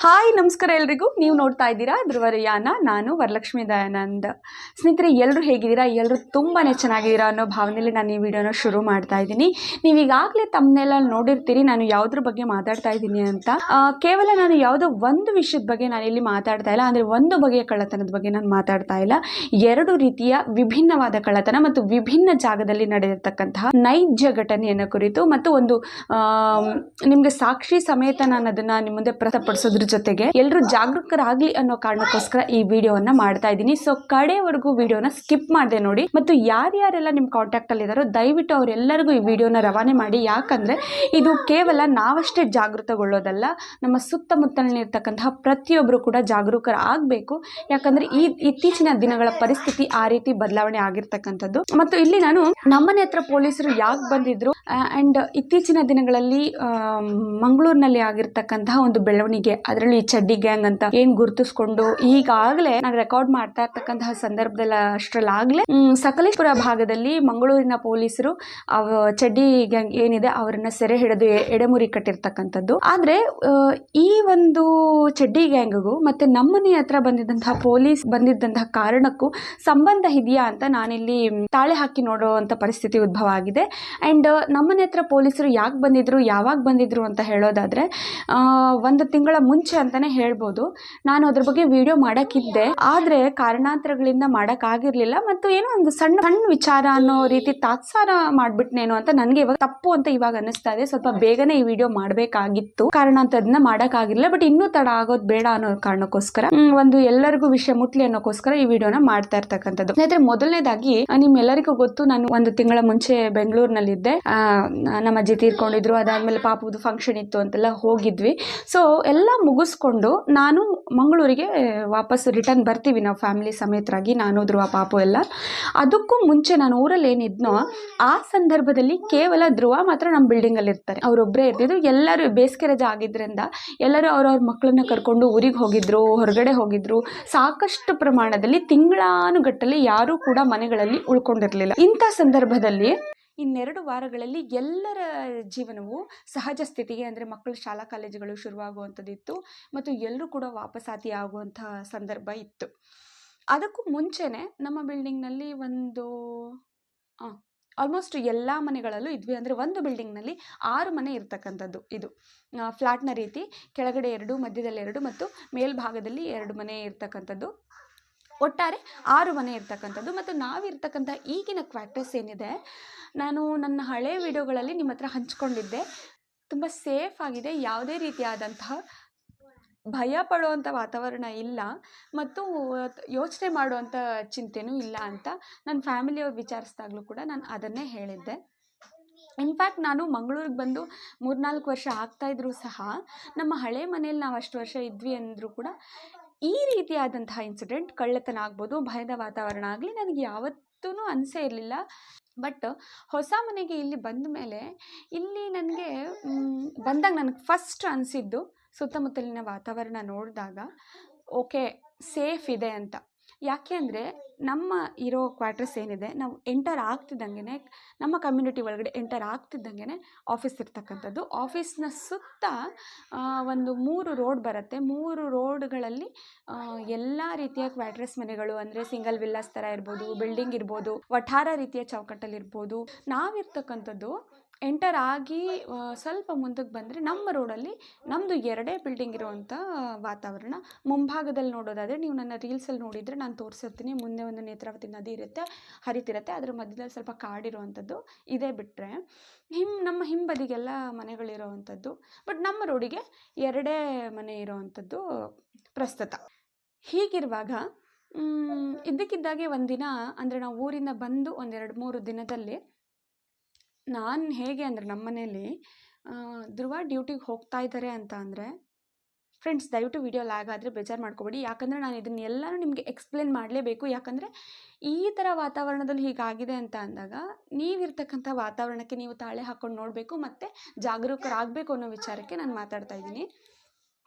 Hi ನಮಸ್ಕಾರ ಎಲ್ರಿಗೂ. ನೀವು ನೋಡ್ತಾ ಇದ್ದೀರಾ ಧ್ರುವರಿಯಾನ. ನಾನು ವರಲಕ್ಷ್ಮಿ ದಯಾನಂದ್. ಸ್ನೇಹಿತರೆ, ಎಲ್ಲರೂ ಹೇಗಿದ್ದೀರಾ? ಎಲ್ಲರೂ ತುಂಬಾ ಚೆನ್ನಾಗಿದ್ದೀರಾ ಅನ್ನೋ ಭಾವನೆಯಲ್ಲಿ ನಾನು ಈ ವಿಡಿಯೋನ ಶುರು ಮಾಡ್ತಾ ಇದ್ದೀನಿ. ನೀವು ಈಗಾಗಲೇ ತಮ್ಮನೆಲ್ಲ ನೋಡಿರ್ತೀರಿ ನಾನು ಯಾವುದ್ರ ಬಗ್ಗೆ ಮಾತಾಡ್ತಾ ಇದ್ದೀನಿ ಅಂತ. ಕೇವಲ ನಾನು ಯಾವುದೋ ಒಂದು ವಿಷಯದ ಬಗ್ಗೆ ನಾನು ಇಲ್ಲಿ ಮಾತಾಡ್ತಾ ಇಲ್ಲ, ಅಂದರೆ ಒಂದು ಬಗೆಯ ಕಳ್ಳತನದ ಬಗ್ಗೆ ನಾನು ಮಾತಾಡ್ತಾ ಇಲ್ಲ. ಎರಡು ರೀತಿಯ ವಿಭಿನ್ನವಾದ ಕಳ್ಳತನ ಮತ್ತು ವಿಭಿನ್ನ ಜಾಗದಲ್ಲಿ ನಡೆದಿರ್ತಕ್ಕಂತಹ ನೈಜ ಘಟನೆಯನ್ನು ಕುರಿತು ಮತ್ತು ಒಂದು ನಿಮಗೆ ಸಾಕ್ಷಿ ಸಮೇತ ನಾನು ಅದನ್ನು ನಿಮ್ಮ ಮುಂದೆ ಪ್ರಸ್ತುತಪಡಿಸೋದ್ರ ಜೊತೆಗೆ ಎಲ್ಲರೂ ಜಾಗರೂಕರಾಗಲಿ ಅನ್ನೋ ಕಾರಣಕ್ಕೋಸ್ಕರ ಈ ವಿಡಿಯೋನ ಮಾಡ್ತಾ ಇದ್ದೀನಿ. ಸೊ ಕಡೆವರೆಗೂ ವಿಡಿಯೋನ ಸ್ಕಿಪ್ ಮಾಡದೆ ನೋಡಿ. ಮತ್ತು ಯಾರ್ಯಾರೆಲ್ಲ ನಿಮ್ಮ ಕಾಂಟ್ಯಾಕ್ಟ್ ಅಲ್ಲಿ ಇದ್ದಾರೋ ದಯವಿಟ್ಟು ಅವರೆಲ್ಲರಿಗೂ ಈ ವಿಡಿಯೋನ ರವಾನೆ ಮಾಡಿ. ಯಾಕಂದ್ರೆ ಇದು ಕೇವಲ ನಾವಷ್ಟೇ ಜಾಗೃತಗೊಳ್ಳೋದಲ್ಲ, ನಮ್ಮ ಸುತ್ತಮುತ್ತಲಿರ್ತಕ್ಕಂತಹ ಪ್ರತಿಯೊಬ್ಬರು ಕೂಡ ಜಾಗರೂಕರಾಗಬೇಕು. ಯಾಕಂದ್ರೆ ಇತ್ತೀಚಿನ ದಿನಗಳ ಪರಿಸ್ಥಿತಿ ಆ ರೀತಿ ಬದಲಾವಣೆ ಆಗಿರ್ತಕ್ಕಂಥದ್ದು. ಮತ್ತು ಇಲ್ಲಿ ನಾನು ನಮ್ಮನೆ ಹತ್ರ ಪೊಲೀಸರು ಯಾಕೆ ಬಂದಿದ್ರು ಅಂಡ್ ಇತ್ತೀಚಿನ ದಿನಗಳಲ್ಲಿ ಮಂಗಳೂರಿನಲ್ಲಿ ಆಗಿರ್ತಕ್ಕಂತಹ ಒಂದು ಬೆಳವಣಿಗೆ, ಅದರಲ್ಲಿ ಚಡ್ಡಿ ಗ್ಯಾಂಗ್ ಅಂತ ಏನ್ ಗುರುತಿಸ್ಕೊಂಡು ಈಗಾಗಲೇ ನಾನು ರೆಕಾರ್ಡ್ ಮಾಡ್ತಾ ಇರ್ತಕ್ಕಂತಹ ಸಂದರ್ಭದಲ್ಲಿ ಅಷ್ಟರಲ್ಲಾಗ್ಲೇ ಸಕಲೇಶ್ಪುರ ಭಾಗದಲ್ಲಿ ಮಂಗಳೂರಿನ ಪೊಲೀಸರು ಚಡ್ಡಿ ಗ್ಯಾಂಗ್ ಏನಿದೆ ಅವರನ್ನ ಸೆರೆ ಹಿಡಿದು ಎಡೆಮುರಿ ಕಟ್ಟಿರ್ತಕ್ಕಂಥದ್ದು. ಆದ್ರೆ ಈ ಒಂದು ಚಡ್ಡಿ ಗ್ಯಾಂಗ್ಗೂ ಮತ್ತೆ ನಮ್ಮನೆ ಹತ್ರ ಬಂದಿದ್ದಂತಹ ಪೊಲೀಸ್ ಬಂದಿದ್ದಂತಹ ಕಾರಣಕ್ಕೂ ಸಂಬಂಧ ಇದೆಯಾ ಅಂತ ನಾನಿಲ್ಲಿ ತಾಳೆ ಹಾಕಿ ನೋಡುವಂತ ಪರಿಸ್ಥಿತಿ ಉದ್ಭವ ಆಗಿದೆ. ಅಂಡ್ ನಮ್ಮನೆ ಹತ್ರ ಪೊಲೀಸರು ಯಾಕೆ ಬಂದಿದ್ರು, ಯಾವಾಗ ಬಂದಿದ್ರು ಅಂತ ಹೇಳೋದಾದ್ರೆ ಒಂದು ತಿಂಗಳ ಮುಂಚೆ ಅಂತಾನೆ ಹೇಳ್ಬೋದು. ನಾನು ಅದ್ರ ಬಗ್ಗೆ ವಿಡಿಯೋ ಮಾಡಕ್ಕಿದ್ದೆ, ಆದ್ರೆ ಕಾರಣಾಂತರಗಳಿಂದ ಮಾಡಕ್ಕಾಗಿರ್ಲಿಲ್ಲ. ಮತ್ತು ಏನೋ ಒಂದು ಸಣ್ಣ ಸಣ್ಣ ವಿಚಾರ ಅನ್ನೋ ರೀತಿ ತಾತ್ಸಾರ ಮಾಡ್ಬಿಟ್ನೇನೋ ಅಂತ ನನಗೆ ಇವಾಗ ತಪ್ಪು ಅಂತ ಇವಾಗ ಅನ್ನಿಸ್ತಾ ಇದೆ. ಸ್ವಲ್ಪ ಬೇಗನೆ ಈ ವಿಡಿಯೋ ಮಾಡಬೇಕಾಗಿತ್ತು, ಕಾರಣಾಂತರದಿಂದ ಮಾಡಕ್ಕಾಗಿರ್ಲಿಲ್ಲ. ಬಟ್ ಇನ್ನೂ ತಡ ಆಗೋದು ಬೇಡ ಅನ್ನೋ ಕಾರಣಕ್ಕೋಸ್ಕರ ಒಂದು ಎಲ್ಲರಿಗೂ ವಿಷಯ ಮುಟ್ಲಿ ಅನ್ನೋಕ್ಕೋಸ್ಕರ ಈ ವಿಡಿಯೋನ ಮಾಡ್ತಾ ಇರ್ತಕ್ಕಂಥದ್ದು. ಸ್ನೇಹಿತರೆ, ಮೊದಲನೇದಾಗಿ ನಿಮ್ಮೆಲ್ಲರಿಗೂ ಗೊತ್ತು, ನಾನು ಒಂದು ತಿಂಗಳ ಮುಂಚೆ ಬೆಂಗಳೂರಿನಲ್ಲಿದ್ದೆ. ನಮ್ಮ ಅಜ್ಜಿ ತೀರ್ಕೊಂಡಿದ್ರು, ಅದಾದ್ಮೇಲೆ ಪಾಪದ ಫಂಕ್ಷನ್ ಇತ್ತು ಅಂತೆಲ್ಲ ಹೋಗಿದ್ವಿ. ಸೊ ಎಲ್ಲ ಮುಗಿಸ್ಕೊಂಡು ನಾನು ಮಂಗಳೂರಿಗೆ ವಾಪಸ್ ರಿಟರ್ನ್ ಬರ್ತೀವಿ ನಾವು ಫ್ಯಾಮಿಲಿ ಸಮೇತರಾಗಿ, ನಾನು ಧ್ರುವ ಪಾಪು ಎಲ್ಲ. ಅದಕ್ಕೂ ಮುಂಚೆ ನಾನು ಊರಲ್ಲಿ ಏನಿದ್ನೋ ಆ ಸಂದರ್ಭದಲ್ಲಿ ಕೇವಲ ಧ್ರುವ ಮಾತ್ರ ನಮ್ಮ ಬಿಲ್ಡಿಂಗ್ ಅಲ್ಲಿ ಇರ್ತಾರೆ, ಅವರೊಬ್ಬರೇ ಇರ್ತಿದ್ರು. ಎಲ್ಲರೂ ಬೇಸಿಗೆ ರಜೆ ಆಗಿದ್ರಿಂದ ಎಲ್ಲರೂ ಅವ್ರವ್ರ ಮಕ್ಕಳನ್ನ ಕರ್ಕೊಂಡು ಊರಿಗೆ ಹೋಗಿದ್ರು, ಹೊರಗಡೆ ಹೋಗಿದ್ರು. ಸಾಕಷ್ಟು ಪ್ರಮಾಣದಲ್ಲಿ ತಿಂಗಳಾನುಗಟ್ಟಲೆ ಯಾರೂ ಕೂಡ ಮನೆಗಳಲ್ಲಿ ಉಳ್ಕೊಂಡಿರ್ಲಿಲ್ಲ. ಇಂಥ ಸಂದರ್ಭದಲ್ಲಿ ಇನ್ನೆರಡು ವಾರಗಳಲ್ಲಿ ಎಲ್ಲರ ಜೀವನವು ಸಹಜ ಸ್ಥಿತಿಗೆ, ಅಂದರೆ ಮಕ್ಕಳ ಶಾಲಾ ಕಾಲೇಜುಗಳು ಶುರುವಾಗುವಂಥದ್ದಿತ್ತು ಮತ್ತು ಎಲ್ಲರೂ ಕೂಡ ವಾಪಸಾತಿ ಆಗುವಂತಹ ಸಂದರ್ಭ ಇತ್ತು. ಅದಕ್ಕೂ ಮುಂಚೆನೆ ನಮ್ಮ ಬಿಲ್ಡಿಂಗ್ನಲ್ಲಿ ಆಲ್ಮೋಸ್ಟ್ ಎಲ್ಲ ಮನೆಗಳಲ್ಲೂ ಇದ್ವಿ. ಅಂದರೆ ಒಂದು ಬಿಲ್ಡಿಂಗ್ನಲ್ಲಿ 6 ಮನೆ ಇರ್ತಕ್ಕಂಥದ್ದು. ಇದು ಫ್ಲಾಟ್ನ ರೀತಿ, ಕೆಳಗಡೆ 2, ಮಧ್ಯದಲ್ಲಿ 2 ಮತ್ತು ಮೇಲ್ಭಾಗದಲ್ಲಿ 2 ಮನೆ ಇರ್ತಕ್ಕಂಥದ್ದು. ಒಟ್ಟಾರೆ 6 ಮನೆ ಇರ್ತಕ್ಕಂಥದ್ದು. ಮತ್ತು ನಾವಿರ್ತಕ್ಕಂಥ ಈಗಿನ ಕ್ವಾರ್ಟರ್ಸ್ ಏನಿದೆ, ನಾನು ನನ್ನ ಹಳೆ ವಿಡಿಯೋಗಳಲ್ಲಿ ನಿಮ್ಮ ಹತ್ರ ಹಂಚ್ಕೊಂಡಿದ್ದೆ. ತುಂಬ ಸೇಫ್ ಆಗಿದೆ, ಯಾವುದೇ ರೀತಿಯಾದಂತಹ ಭಯ ಪಡುವಂಥ ವಾತಾವರಣ ಇಲ್ಲ ಮತ್ತು ಯೋಚನೆ ಮಾಡುವಂಥ ಚಿಂತೆನೂ ಇಲ್ಲ ಅಂತ ನನ್ನ ಫ್ಯಾಮಿಲಿಯವ್ರು ವಿಚಾರಿಸಿದಾಗಲೂ ಕೂಡ ನಾನು ಅದನ್ನೇ ಹೇಳಿದ್ದೆ. ಇನ್ಫ್ಯಾಕ್ಟ್ ನಾನು ಮಂಗಳೂರಿಗೆ ಬಂದು 3-4 ವರ್ಷ ಆಗ್ತಾಯಿದ್ರು ಸಹ ನಮ್ಮ ಹಳೆ ಮನೇಲಿ ನಾವು ಅಷ್ಟು ವರ್ಷ ಇದ್ವಿ ಅಂದರೂ ಕೂಡ ಈ ರೀತಿಯಾದಂತಹ ಇನ್ಸಿಡೆಂಟ್, ಕಳ್ಳತನ ಆಗ್ಬೋದು, ಭಯದ ವಾತಾವರಣ ಆಗಲಿ ನನಗೆ ಯಾವತ್ತೂ ಅನಿಸೇ ಇರಲಿಲ್ಲ. ಬಟ್ ಹೊಸ ಮನೆಗೆ ಇಲ್ಲಿ ಬಂದ ಮೇಲೆ ಇಲ್ಲಿ ನನಗೆ ಬಂದಾಗ ನನಗೆ ಫಸ್ಟ್ ಅನಿಸಿದ್ದು ಸುತ್ತಮುತ್ತಲಿನ ವಾತಾವರಣ ನೋಡಿದಾಗ ಓಕೆ ಸೇಫ್ ಇದೆ ಅಂತ. ಯಾಕೆ ಅಂದರೆ ನಮ್ಮ ಇರೋ ಕ್ವಾರ್ಟರ್ಸ್ ಏನಿದೆ, ನಾವು ಎಂಟರ್ ಆಗ್ತಿದ್ದಂಗೆ, ನಮ್ಮ ಕಮ್ಯುನಿಟಿ ಒಳಗಡೆ ಎಂಟರ್ ಆಗ್ತಿದ್ದಂಗೆ ಆಫೀಸ್ ಇರ್ತಕ್ಕಂಥದ್ದು. ಆಫೀಸ್ನ ಸುತ್ತ ಒಂದು 3 ರೋಡ್ ಬರುತ್ತೆ. 3 ರೋಡ್ಗಳಲ್ಲಿ ಎಲ್ಲ ರೀತಿಯ ಕ್ವಾರ್ಟರ್ಸ್ ಮನೆಗಳು, ಅಂದರೆ ಸಿಂಗಲ್ ವಿಲ್ಲಾಸ್ ಥರ ಇರ್ಬೋದು, ಬಿಲ್ಡಿಂಗ್ ಇರ್ಬೋದು, ವಠಾರ ರೀತಿಯ ಚೌಕಟ್ಟಲ್ಲಿ ಇರ್ಬೋದು. ನಾವಿರ್ತಕ್ಕಂಥದ್ದು ಎಂಟರ್ ಆಗಿ ಸ್ವಲ್ಪ ಮುಂದಕ್ಕೆ ಬಂದರೆ ನಮ್ಮ ರೋಡಲ್ಲಿ ನಮ್ಮದು 2 ಬಿಲ್ಡಿಂಗ್ ಇರುವಂಥ ವಾತಾವರಣ. ಮುಂಭಾಗದಲ್ಲಿ ನೋಡೋದಾದರೆ ನೀವು ನನ್ನ ರೀಲ್ಸಲ್ಲಿ ನೋಡಿದರೆ ನಾನು ತೋರಿಸಿರ್ತೀನಿ, ಮುಂದೆ ಒಂದು ನೇತ್ರಾವತಿ ನದಿ ಇರುತ್ತೆ, ಹರಿತಿರುತ್ತೆ, ಅದರ ಮಧ್ಯದಲ್ಲಿ ಸ್ವಲ್ಪ ಕಾಡಿರುವಂಥದ್ದು. ಇದೇ ಬಿಟ್ಟರೆ ನಮ್ಮ ಹಿಂಬದಿಗೆಲ್ಲ ಮನೆಗಳಿರೋವಂಥದ್ದು. ಬಟ್ ನಮ್ಮ ರೋಡಿಗೆ 2 ಮನೆ ಇರೋವಂಥದ್ದು ಪ್ರಸ್ತುತ. ಹೀಗಿರುವಾಗ ಇದ್ದಕ್ಕಿದ್ದಾಗೆ ಒಂದಿನ, ಅಂದರೆ ನಾವು ಊರಿಂದ ಬಂದು 1-2-3 ದಿನದಲ್ಲಿ ನಾನು ಹೇಗೆ ಅಂದರೆ ನಮ್ಮ ಮನೇಲಿ ಧ್ರುವ ಡ್ಯೂಟಿಗೆ ಹೋಗ್ತಾ ಇದ್ದಾರೆ ಅಂತ ಅಂದರೆ, ಫ್ರೆಂಡ್ಸ್ ದಯವಿಟ್ಟು ವಿಡಿಯೋ ಲ್ಯಾಗ್ ಆದರೆ ಬೇಜಾರು ಮಾಡ್ಕೋಬೇಡಿ. ಯಾಕಂದರೆ ನಾನು ಇದನ್ನೆಲ್ಲನೂ ನಿಮಗೆ ಎಕ್ಸ್ಪ್ಲೇನ್ ಮಾಡಲೇಬೇಕು. ಯಾಕಂದರೆ ಈ ಥರ ವಾತಾವರಣದಲ್ಲಿ ಹೀಗಾಗಿದೆ ಅಂತ ಅಂದಾಗ ನೀವಿರ್ತಕ್ಕಂಥ ವಾತಾವರಣಕ್ಕೆ ನೀವು ತಾಳೆ ಹಾಕ್ಕೊಂಡು ನೋಡಬೇಕು ಮತ್ತು ಜಾಗರೂಕರಾಗಬೇಕು ಅನ್ನೋ ವಿಚಾರಕ್ಕೆ ನಾನು ಮಾತಾಡ್ತಾ ಇದ್ದೀನಿ.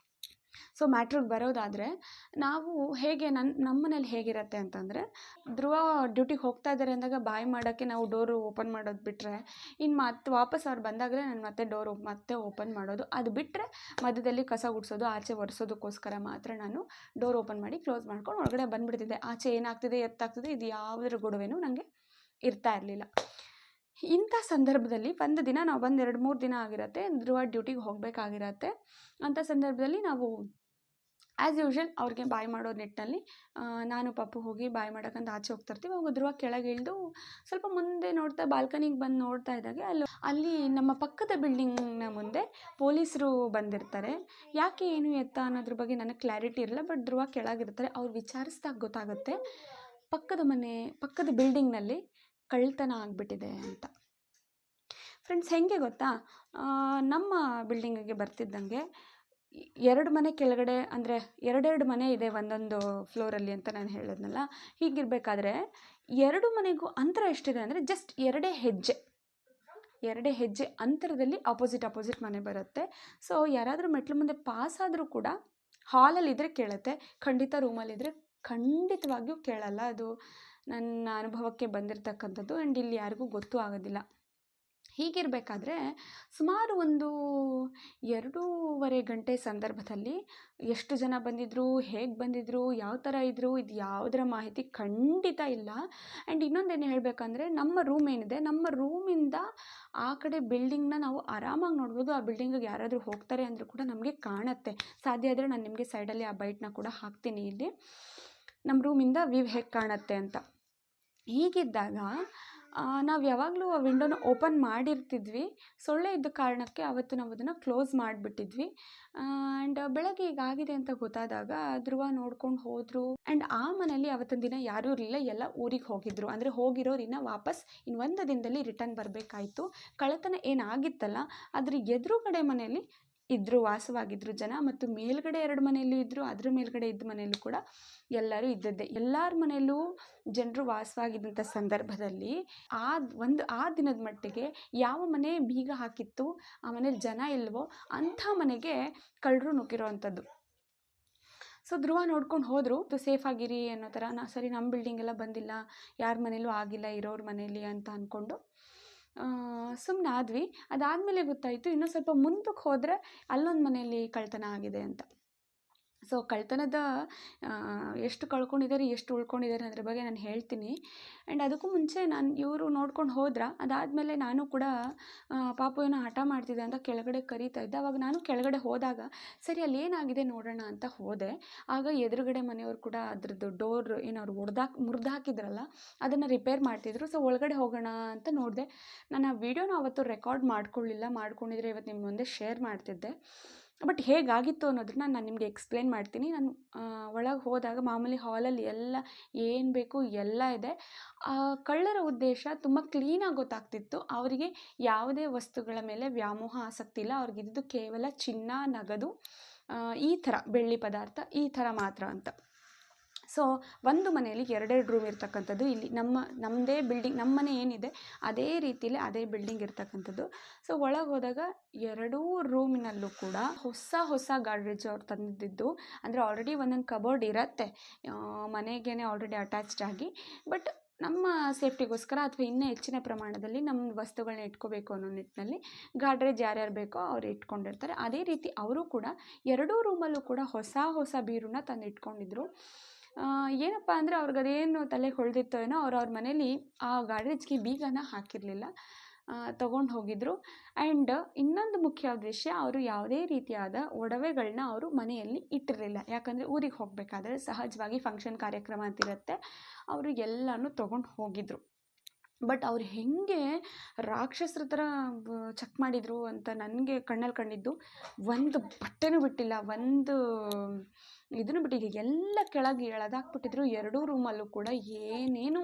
ಸೊ ಮ್ಯಾಟ್ರಿಗೆ ಬರೋದಾದರೆ, ನಾವು ಹೇಗೆ ನಮ್ಮ ಮನೇಲಿ ಹೇಗಿರುತ್ತೆ ಅಂತಂದರೆ, ಧ್ರುವ ಡ್ಯೂಟಿಗೆ ಹೋಗ್ತಾ ಇದ್ದಾರೆ ಅಂದಾಗ ಬಾಯ್ ಮಾಡೋಕ್ಕೆ ನಾವು ಡೋರು ಓಪನ್ ಮಾಡೋದು ಬಿಟ್ಟರೆ, ಇನ್ನು ಮತ್ತೆ ವಾಪಸ್ ಅವ್ರು ಬಂದಾಗಲೇ ನಾನು ಮತ್ತೆ ಡೋರು ಮತ್ತೆ ಓಪನ್ ಮಾಡೋದು. ಅದು ಬಿಟ್ಟರೆ ಮಧ್ಯದಲ್ಲಿ ಕಸ ಗುಡಿಸೋದು, ಆಚೆ ಒರೆಸೋದಕ್ಕೋಸ್ಕರ ಮಾತ್ರ ನಾನು ಡೋರ್ ಓಪನ್ ಮಾಡಿ ಕ್ಲೋಸ್ ಮಾಡ್ಕೊಂಡು ಒಳಗಡೆ ಬಂದುಬಿಡ್ತಿದ್ದೆ. ಆಚೆ ಏನಾಗ್ತಿದೆ ಎತ್ತಾಗ್ತಿದೆ ಇದು ಯಾವುದರ ಗೊಡವೆನೂ ನನಗೆ ಇರ್ತಾ ಇರಲಿಲ್ಲ. ಇಂಥ ಸಂದರ್ಭದಲ್ಲಿ ಒಂದು ದಿನ ನಾವು ಬಂದು 2-3 ದಿನ ಆಗಿರುತ್ತೆ, ಧ್ರುವ ಡ್ಯೂಟಿಗೆ ಹೋಗಬೇಕಾಗಿರತ್ತೆ. ಅಂಥ ಸಂದರ್ಭದಲ್ಲಿ ನಾವು ಆ್ಯಸ್ ಯೂಶ್ವಲ್ ಅವ್ರಿಗೆ ಬಾಯ್ ಮಾಡೋ ನಿಟ್ಟಿನಲ್ಲಿ ನಾನು ಪಪ್ಪು ಹೋಗಿ ಬಾಯ್ ಮಾಡೋಕ್ಕಂತ ಆಚೆ ಹೋಗ್ತಿರ್ತೀವಿ. ಅವಾಗ ಧ್ರುವ ಕೆಳಗೆ ಇಳಿದು ಸ್ವಲ್ಪ ಮುಂದೆ ನೋಡ್ತಾ ಬಾಲ್ಕನಿಗೆ ಬಂದು ನೋಡ್ತಾ ಇದ್ದಾಗೆ ಅಲ್ಲಿ ನಮ್ಮ ಪಕ್ಕದ ಬಿಲ್ಡಿಂಗ್ನ ಮುಂದೆ ಪೊಲೀಸರು ಬಂದಿರ್ತಾರೆ. ಯಾಕೆ ಏನು ಎತ್ತ ಅನ್ನೋದ್ರ ಬಗ್ಗೆ ನನಗೆ ಕ್ಲಾರಿಟಿ ಇರಲ್ಲ. ಬಟ್ ಧ್ರುವ ಕೆಳಗಿರ್ತಾರೆ. ಅವ್ರು ವಿಚಾರಿಸಿದಾಗ ಗೊತ್ತಾಗುತ್ತೆ ಪಕ್ಕದ ಬಿಲ್ಡಿಂಗ್ನಲ್ಲಿ ಕಳ್ತನ ಆಗಿಬಿಟ್ಟಿದೆ ಅಂತ. ಫ್ರೆಂಡ್ಸ್, ಹೇಗೆ ಗೊತ್ತಾ, ನಮ್ಮ ಬಿಲ್ಡಿಂಗಿಗೆ ಬರ್ತಿದ್ದಂಗೆ 2 ಮನೆ ಕೆಳಗಡೆ, ಅಂದರೆ 2 ಮನೆ ಇದೆ ಒಂದೊಂದು ಫ್ಲೋರಲ್ಲಿ ಅಂತ ನಾನು ಹೇಳಿದ್ನಲ್ಲ. ಹೀಗಿರಬೇಕಾದ್ರೆ 2 ಮನೆಗೂ ಅಂತರ ಎಷ್ಟಿದೆ ಅಂದರೆ ಜಸ್ಟ್ 2 ಹೆಜ್ಜೆ ಅಂತರದಲ್ಲಿ ಅಪೋಸಿಟ್ ಮನೆ ಬರುತ್ತೆ. ಸೊ ಯಾರಾದರೂ ಮೆಟ್ಲು ಮುಂದೆ ಪಾಸ್ ಆದರೂ ಕೂಡ ಹಾಲಲ್ಲಿದ್ದರೆ ಕೇಳುತ್ತೆ, ಖಂಡಿತ ರೂಮಲ್ಲಿದ್ದರೆ ಖಂಡಿತವಾಗಿಯೂ ಕೇಳಲ್ಲ. ಅದು ನನ್ನ ಅನುಭವಕ್ಕೆ ಬಂದಿರತಕ್ಕಂಥದ್ದು. ಆ್ಯಂಡ್ ಇಲ್ಲಿ ಯಾರಿಗೂ ಗೊತ್ತೂ ಆಗೋದಿಲ್ಲ. ಹೀಗಿರಬೇಕಾದ್ರೆ ಸುಮಾರು ಒಂದು 2.5 ಗಂಟೆ ಸಂದರ್ಭದಲ್ಲಿ ಎಷ್ಟು ಜನ ಬಂದಿದ್ದರು, ಹೇಗೆ ಬಂದಿದ್ದರು, ಯಾವ ಥರ ಇದ್ದರು, ಇದು ಯಾವುದರ ಮಾಹಿತಿ ಖಂಡಿತ ಇಲ್ಲ. ಆ್ಯಂಡ್ ಇನ್ನೊಂದೇನು ಹೇಳಬೇಕಂದ್ರೆ, ನಮ್ಮ ರೂಮ್ ಏನಿದೆ, ನಮ್ಮ ರೂಮಿಂದ ಆ ಕಡೆ ಬಿಲ್ಡಿಂಗ್ನ ನಾವು ಆರಾಮಾಗಿ ನೋಡ್ಬೋದು. ಆ ಬಿಲ್ಡಿಂಗಿಗೆ ಯಾರಾದರೂ ಹೋಗ್ತಾರೆ ಅಂದರೂ ಕೂಡ ನಮಗೆ ಕಾಣುತ್ತೆ. ಸಾಧ್ಯ ಆದರೆ ನಾನು ನಿಮಗೆ ಸೈಡಲ್ಲಿ ಆ ಬೈಟ್ನ ಕೂಡ ಹಾಕ್ತೀನಿ. ಇಲ್ಲಿ ನಮ್ಮ ರೂಮಿಂದ ವ್ಯೂ ಹೇಗೆ ಕಾಣುತ್ತೆ ಅಂತ. ಹೀಗಿದ್ದಾಗ ನಾವು ಯಾವಾಗಲೂ ಆ ವಿಂಡೋನ ಓಪನ್ ಮಾಡಿರ್ತಿದ್ವಿ. ಸೊಳ್ಳೆ ಇದ್ದ ಕಾರಣಕ್ಕೆ ಅವತ್ತು ನಾವು ಅದನ್ನು ಕ್ಲೋಸ್ ಮಾಡಿಬಿಟ್ಟಿದ್ವಿ. ಆ್ಯಂಡ್ ಬೆಳಗ್ಗೆ ಹೀಗಾಗಿದೆ ಅಂತ ಗೊತ್ತಾದಾಗ ಧ್ರುವ ನೋಡ್ಕೊಂಡು ಹೋದರು. ಆ್ಯಂಡ್ ಆ ಮನೇಲಿ ಅವತ್ತಿನ ದಿನ ಯಾರೂ ಇರಲಿಲ್ಲ, ಎಲ್ಲ ಊರಿಗೆ ಹೋಗಿದ್ರು. ಅಂದರೆ ಹೋಗಿರೋರು ಇನ್ನು ವಾಪಸ್ 1 ದಿನದಲ್ಲಿ ರಿಟರ್ನ್ ಬರಬೇಕಾಯಿತು. ಕಳ್ಳತನ ಏನಾಗಿತ್ತಲ್ಲ ಅದ್ರ ಎದುರುಗಡೆ ಮನೆಯಲ್ಲಿ ವಾಸವಾಗಿದ್ದರು ಜನ. ಮತ್ತು ಮೇಲ್ಗಡೆ 2 ಮನೆಯಲ್ಲೂ ಇದ್ದರು, ಅದ್ರ ಮೇಲ್ಗಡೆ ಇದ್ದ ಮನೆಯಲ್ಲೂ ಕೂಡ ಎಲ್ಲರೂ ಇದ್ದದ್ದೇ. ಎಲ್ಲರ ಮನೆಯಲ್ಲೂ ಜನರು ವಾಸವಾಗಿದ್ದಂಥ ಸಂದರ್ಭದಲ್ಲಿ ಆ ದಿನದ ಮಟ್ಟಿಗೆ ಯಾವ ಮನೆ ಬೀಗ ಹಾಕಿತ್ತು, ಆ ಮನೇಲಿ ಜನ ಇಲ್ವೋ ಅಂಥ ಮನೆಗೆ ಕಳ್ಳರು ನುಗ್ಗಿರೋ ಅಂಥದ್ದು. ಸೊ ಧ್ರುವ ನೋಡ್ಕೊಂಡು ಹೋದರು, ಸೇಫ್ ಆಗಿರಿ ಅನ್ನೋ ಥರ. ಸರಿ, ನಮ್ಮ ಬಿಲ್ಡಿಂಗೆಲ್ಲ ಬಂದಿಲ್ಲ, ಯಾರ ಮನೇಲೂ ಆಗಿಲ್ಲ, ಇರೋರ ಮನೇಲಿ ಅಂತ ಅಂದ್ಕೊಂಡು ಸುಮ್ಮನೆ ಆದ್ವಿ. ಅದಾದಮೇಲೆ ಗೊತ್ತಾಯಿತು ಇನ್ನೂ ಸ್ವಲ್ಪ ಮುಂದಕ್ಕೆ ಹೋದರೆ ಅಲ್ಲೊಂದು ಮನೆಯಲ್ಲಿ ಕಳ್ತನ ಆಗಿದೆ ಅಂತ. ಸೊ ಕಳ್ತನದ ಎಷ್ಟು ಕಳ್ಕೊಂಡಿದ್ದಾರೆ, ಎಷ್ಟು ಉಳ್ಕೊಂಡಿದ್ದಾರೆ ಅದ್ರ ಬಗ್ಗೆ ನಾನು ಹೇಳ್ತೀನಿ. ಆ್ಯಂಡ್ ಅದಕ್ಕೂ ಮುಂಚೆ ಇವರು ನೋಡ್ಕೊಂಡು ಹೋದ್ರ. ಅದಾದಮೇಲೆ ನಾನು ಕೂಡ ಪಾಪು ಏನೋ ಹಠ ಮಾಡ್ತಿದ್ದೆ ಅಂತ ಕೆಳಗಡೆ ಕರೀತಾ ಇದ್ದೆ. ಅವಾಗ ನಾನು ಕೆಳಗಡೆ ಹೋದಾಗ ಸರಿ ಅಲ್ಲಿ ಏನಾಗಿದೆ ನೋಡೋಣ ಅಂತ ಹೋದೆ. ಆಗ ಎದುರುಗಡೆ ಮನೆಯವರು ಕೂಡ ಅದ್ರದ್ದು ಡೋರ್ ಏನವ್ರು ಮುರಿದು ಹಾಕಿದ್ರಲ್ಲ ಅದನ್ನು ರಿಪೇರ್ ಮಾಡ್ತಿದ್ರು. ಸೊ ಒಳಗಡೆ ಹೋಗೋಣ ಅಂತ ನೋಡಿದೆ. ನಾನು ಆ ವಿಡಿಯೋನ ಅವತ್ತು ರೆಕಾರ್ಡ್ ಮಾಡ್ಕೊಂಡಿದ್ರೆ ಇವತ್ತು ನಿಮ್ಮ ಮುಂದೆ ಶೇರ್ ಮಾಡ್ತಿದ್ದೆ. ಬಟ್ ಹೇಗಾಗಿತ್ತು ಅನ್ನೋದನ್ನ ನಾನು ನಿಮಗೆ ಎಕ್ಸ್ಪ್ಲೇನ್ ಮಾಡ್ತೀನಿ. ನಾನು ಒಳಗೆ ಹೋದಾಗ ಮಾಮೂಲಿ ಹಾಲಲ್ಲಿ ಎಲ್ಲ ಏನು ಬೇಕು ಎಲ್ಲ ಇದೆ. ಕಳ್ಳರ ಉದ್ದೇಶ ತುಂಬ ಕ್ಲೀನಾಗಿ ಗೊತ್ತಾಗ್ತಿತ್ತು. ಅವರಿಗೆ ಯಾವುದೇ ವಸ್ತುಗಳ ಮೇಲೆ ವ್ಯಾಮೋಹ ಆಸಕ್ತಿ ಇಲ್ಲ. ಅವ್ರಿಗಿದ್ದು ಕೇವಲ ಚಿನ್ನ, ನಗದು, ಈ ಥರ ಬೆಳ್ಳಿ ಪದಾರ್ಥ ಈ ಥರ ಮಾತ್ರ ಅಂತ. ಸೊ ಒಂದು ಮನೆಯಲ್ಲಿ 2 ರೂಮ್ ಇರ್ತಕ್ಕಂಥದ್ದು. ಇಲ್ಲಿ ನಮ್ಮದೇ ಬಿಲ್ಡಿಂಗ್, ನಮ್ಮ ಮನೆ ಏನಿದೆ ಅದೇ ರೀತಿಯಲ್ಲಿ ಅದೇ ಬಿಲ್ಡಿಂಗ್ ಇರ್ತಕ್ಕಂಥದ್ದು. ಸೊ ಒಳಗೆ ಹೋದಾಗ 2 ರೂಮಿನಲ್ಲೂ ಕೂಡ ಹೊಸ ಗಾಡ್ರೇಜ್ ಅವ್ರು ತಂದಿದ್ದು. ಅಂದರೆ ಆಲ್ರೆಡಿ ಒಂದೊಂದು ಕಬೋರ್ಡ್ ಇರುತ್ತೆ ಮನೆಗೇ ಆಲ್ರೆಡಿ ಅಟ್ಯಾಚ್ಡ್ ಆಗಿ. ಬಟ್ ನಮ್ಮ ಸೇಫ್ಟಿಗೋಸ್ಕರ ಅಥವಾ ಇನ್ನೂ ಹೆಚ್ಚಿನ ಪ್ರಮಾಣದಲ್ಲಿ ನಮ್ಮ ವಸ್ತುಗಳನ್ನ ಇಟ್ಕೋಬೇಕು ಅನ್ನೋ ನಿಟ್ಟಿನಲ್ಲಿ ಗಾಡ್ರೇಜ್ ಯಾರ್ಯಾರು ಬೇಕೋ ಅವ್ರು ಇಟ್ಕೊಂಡಿರ್ತಾರೆ. ಅದೇ ರೀತಿ ಅವರು ಕೂಡ 2 ರೂಮಲ್ಲೂ ಕೂಡ ಹೊಸ ಬೀರನ್ನ ತಂದು ಇಟ್ಕೊಂಡಿದ್ರು. ಏನಪ್ಪ ಅಂದರೆ ಅವ್ರಿಗದೇನು ತಲೆಗೆ ಹೊಳೆದಿತ್ತೋ ಏನೋ, ಅವ್ರ ಮನೇಲಿ ಆ ಗಾಡ್ರೇಜ್ಗೆ ಬೀಗನ ಹಾಕಿರಲಿಲ್ಲ, ತೊಗೊಂಡು ಹೋಗಿದ್ರು. ಆ್ಯಂಡ್ ಇನ್ನೊಂದು ಮುಖ್ಯವಾದ ವಿಷಯ, ಅವರು ಯಾವುದೇ ರೀತಿಯಾದ ಒಡವೆಗಳನ್ನ ಅವರು ಮನೆಯಲ್ಲಿ ಇಟ್ಟಿರಲಿಲ್ಲ. ಯಾಕಂದರೆ ಊರಿಗೆ ಹೋಗಬೇಕಾದ್ರೆ ಸಹಜವಾಗಿ ಫಂಕ್ಷನ್ ಕಾರ್ಯಕ್ರಮ ಅಂತಿರುತ್ತೆ, ಅವರು ಎಲ್ಲನೂ ತೊಗೊಂಡು ಹೋಗಿದ್ರು. ಬಟ್ ಅವ್ರು ಹೇಗೆ ರಾಕ್ಷಸರ ಥರ ಚೆಕ್ ಮಾಡಿದರು ಅಂತ ನನಗೆ ಕಣ್ಣಲ್ಲಿ ಕಂಡಿದ್ದು, ಒಂದು ಬಟ್ಟೆನೂ ಬಿಟ್ಟಿಲ್ಲ, ಒಂದು ಇದನ್ನು ಬಿಟ್ಟಿಲ್ಲ, ಎಲ್ಲ ಕೆಳಗೆ ಎಳೆದಾಕ್ಬಿಟ್ಟಿದ್ರು. 2 ರೂಮಲ್ಲೂ ಕೂಡ ಏನೇನು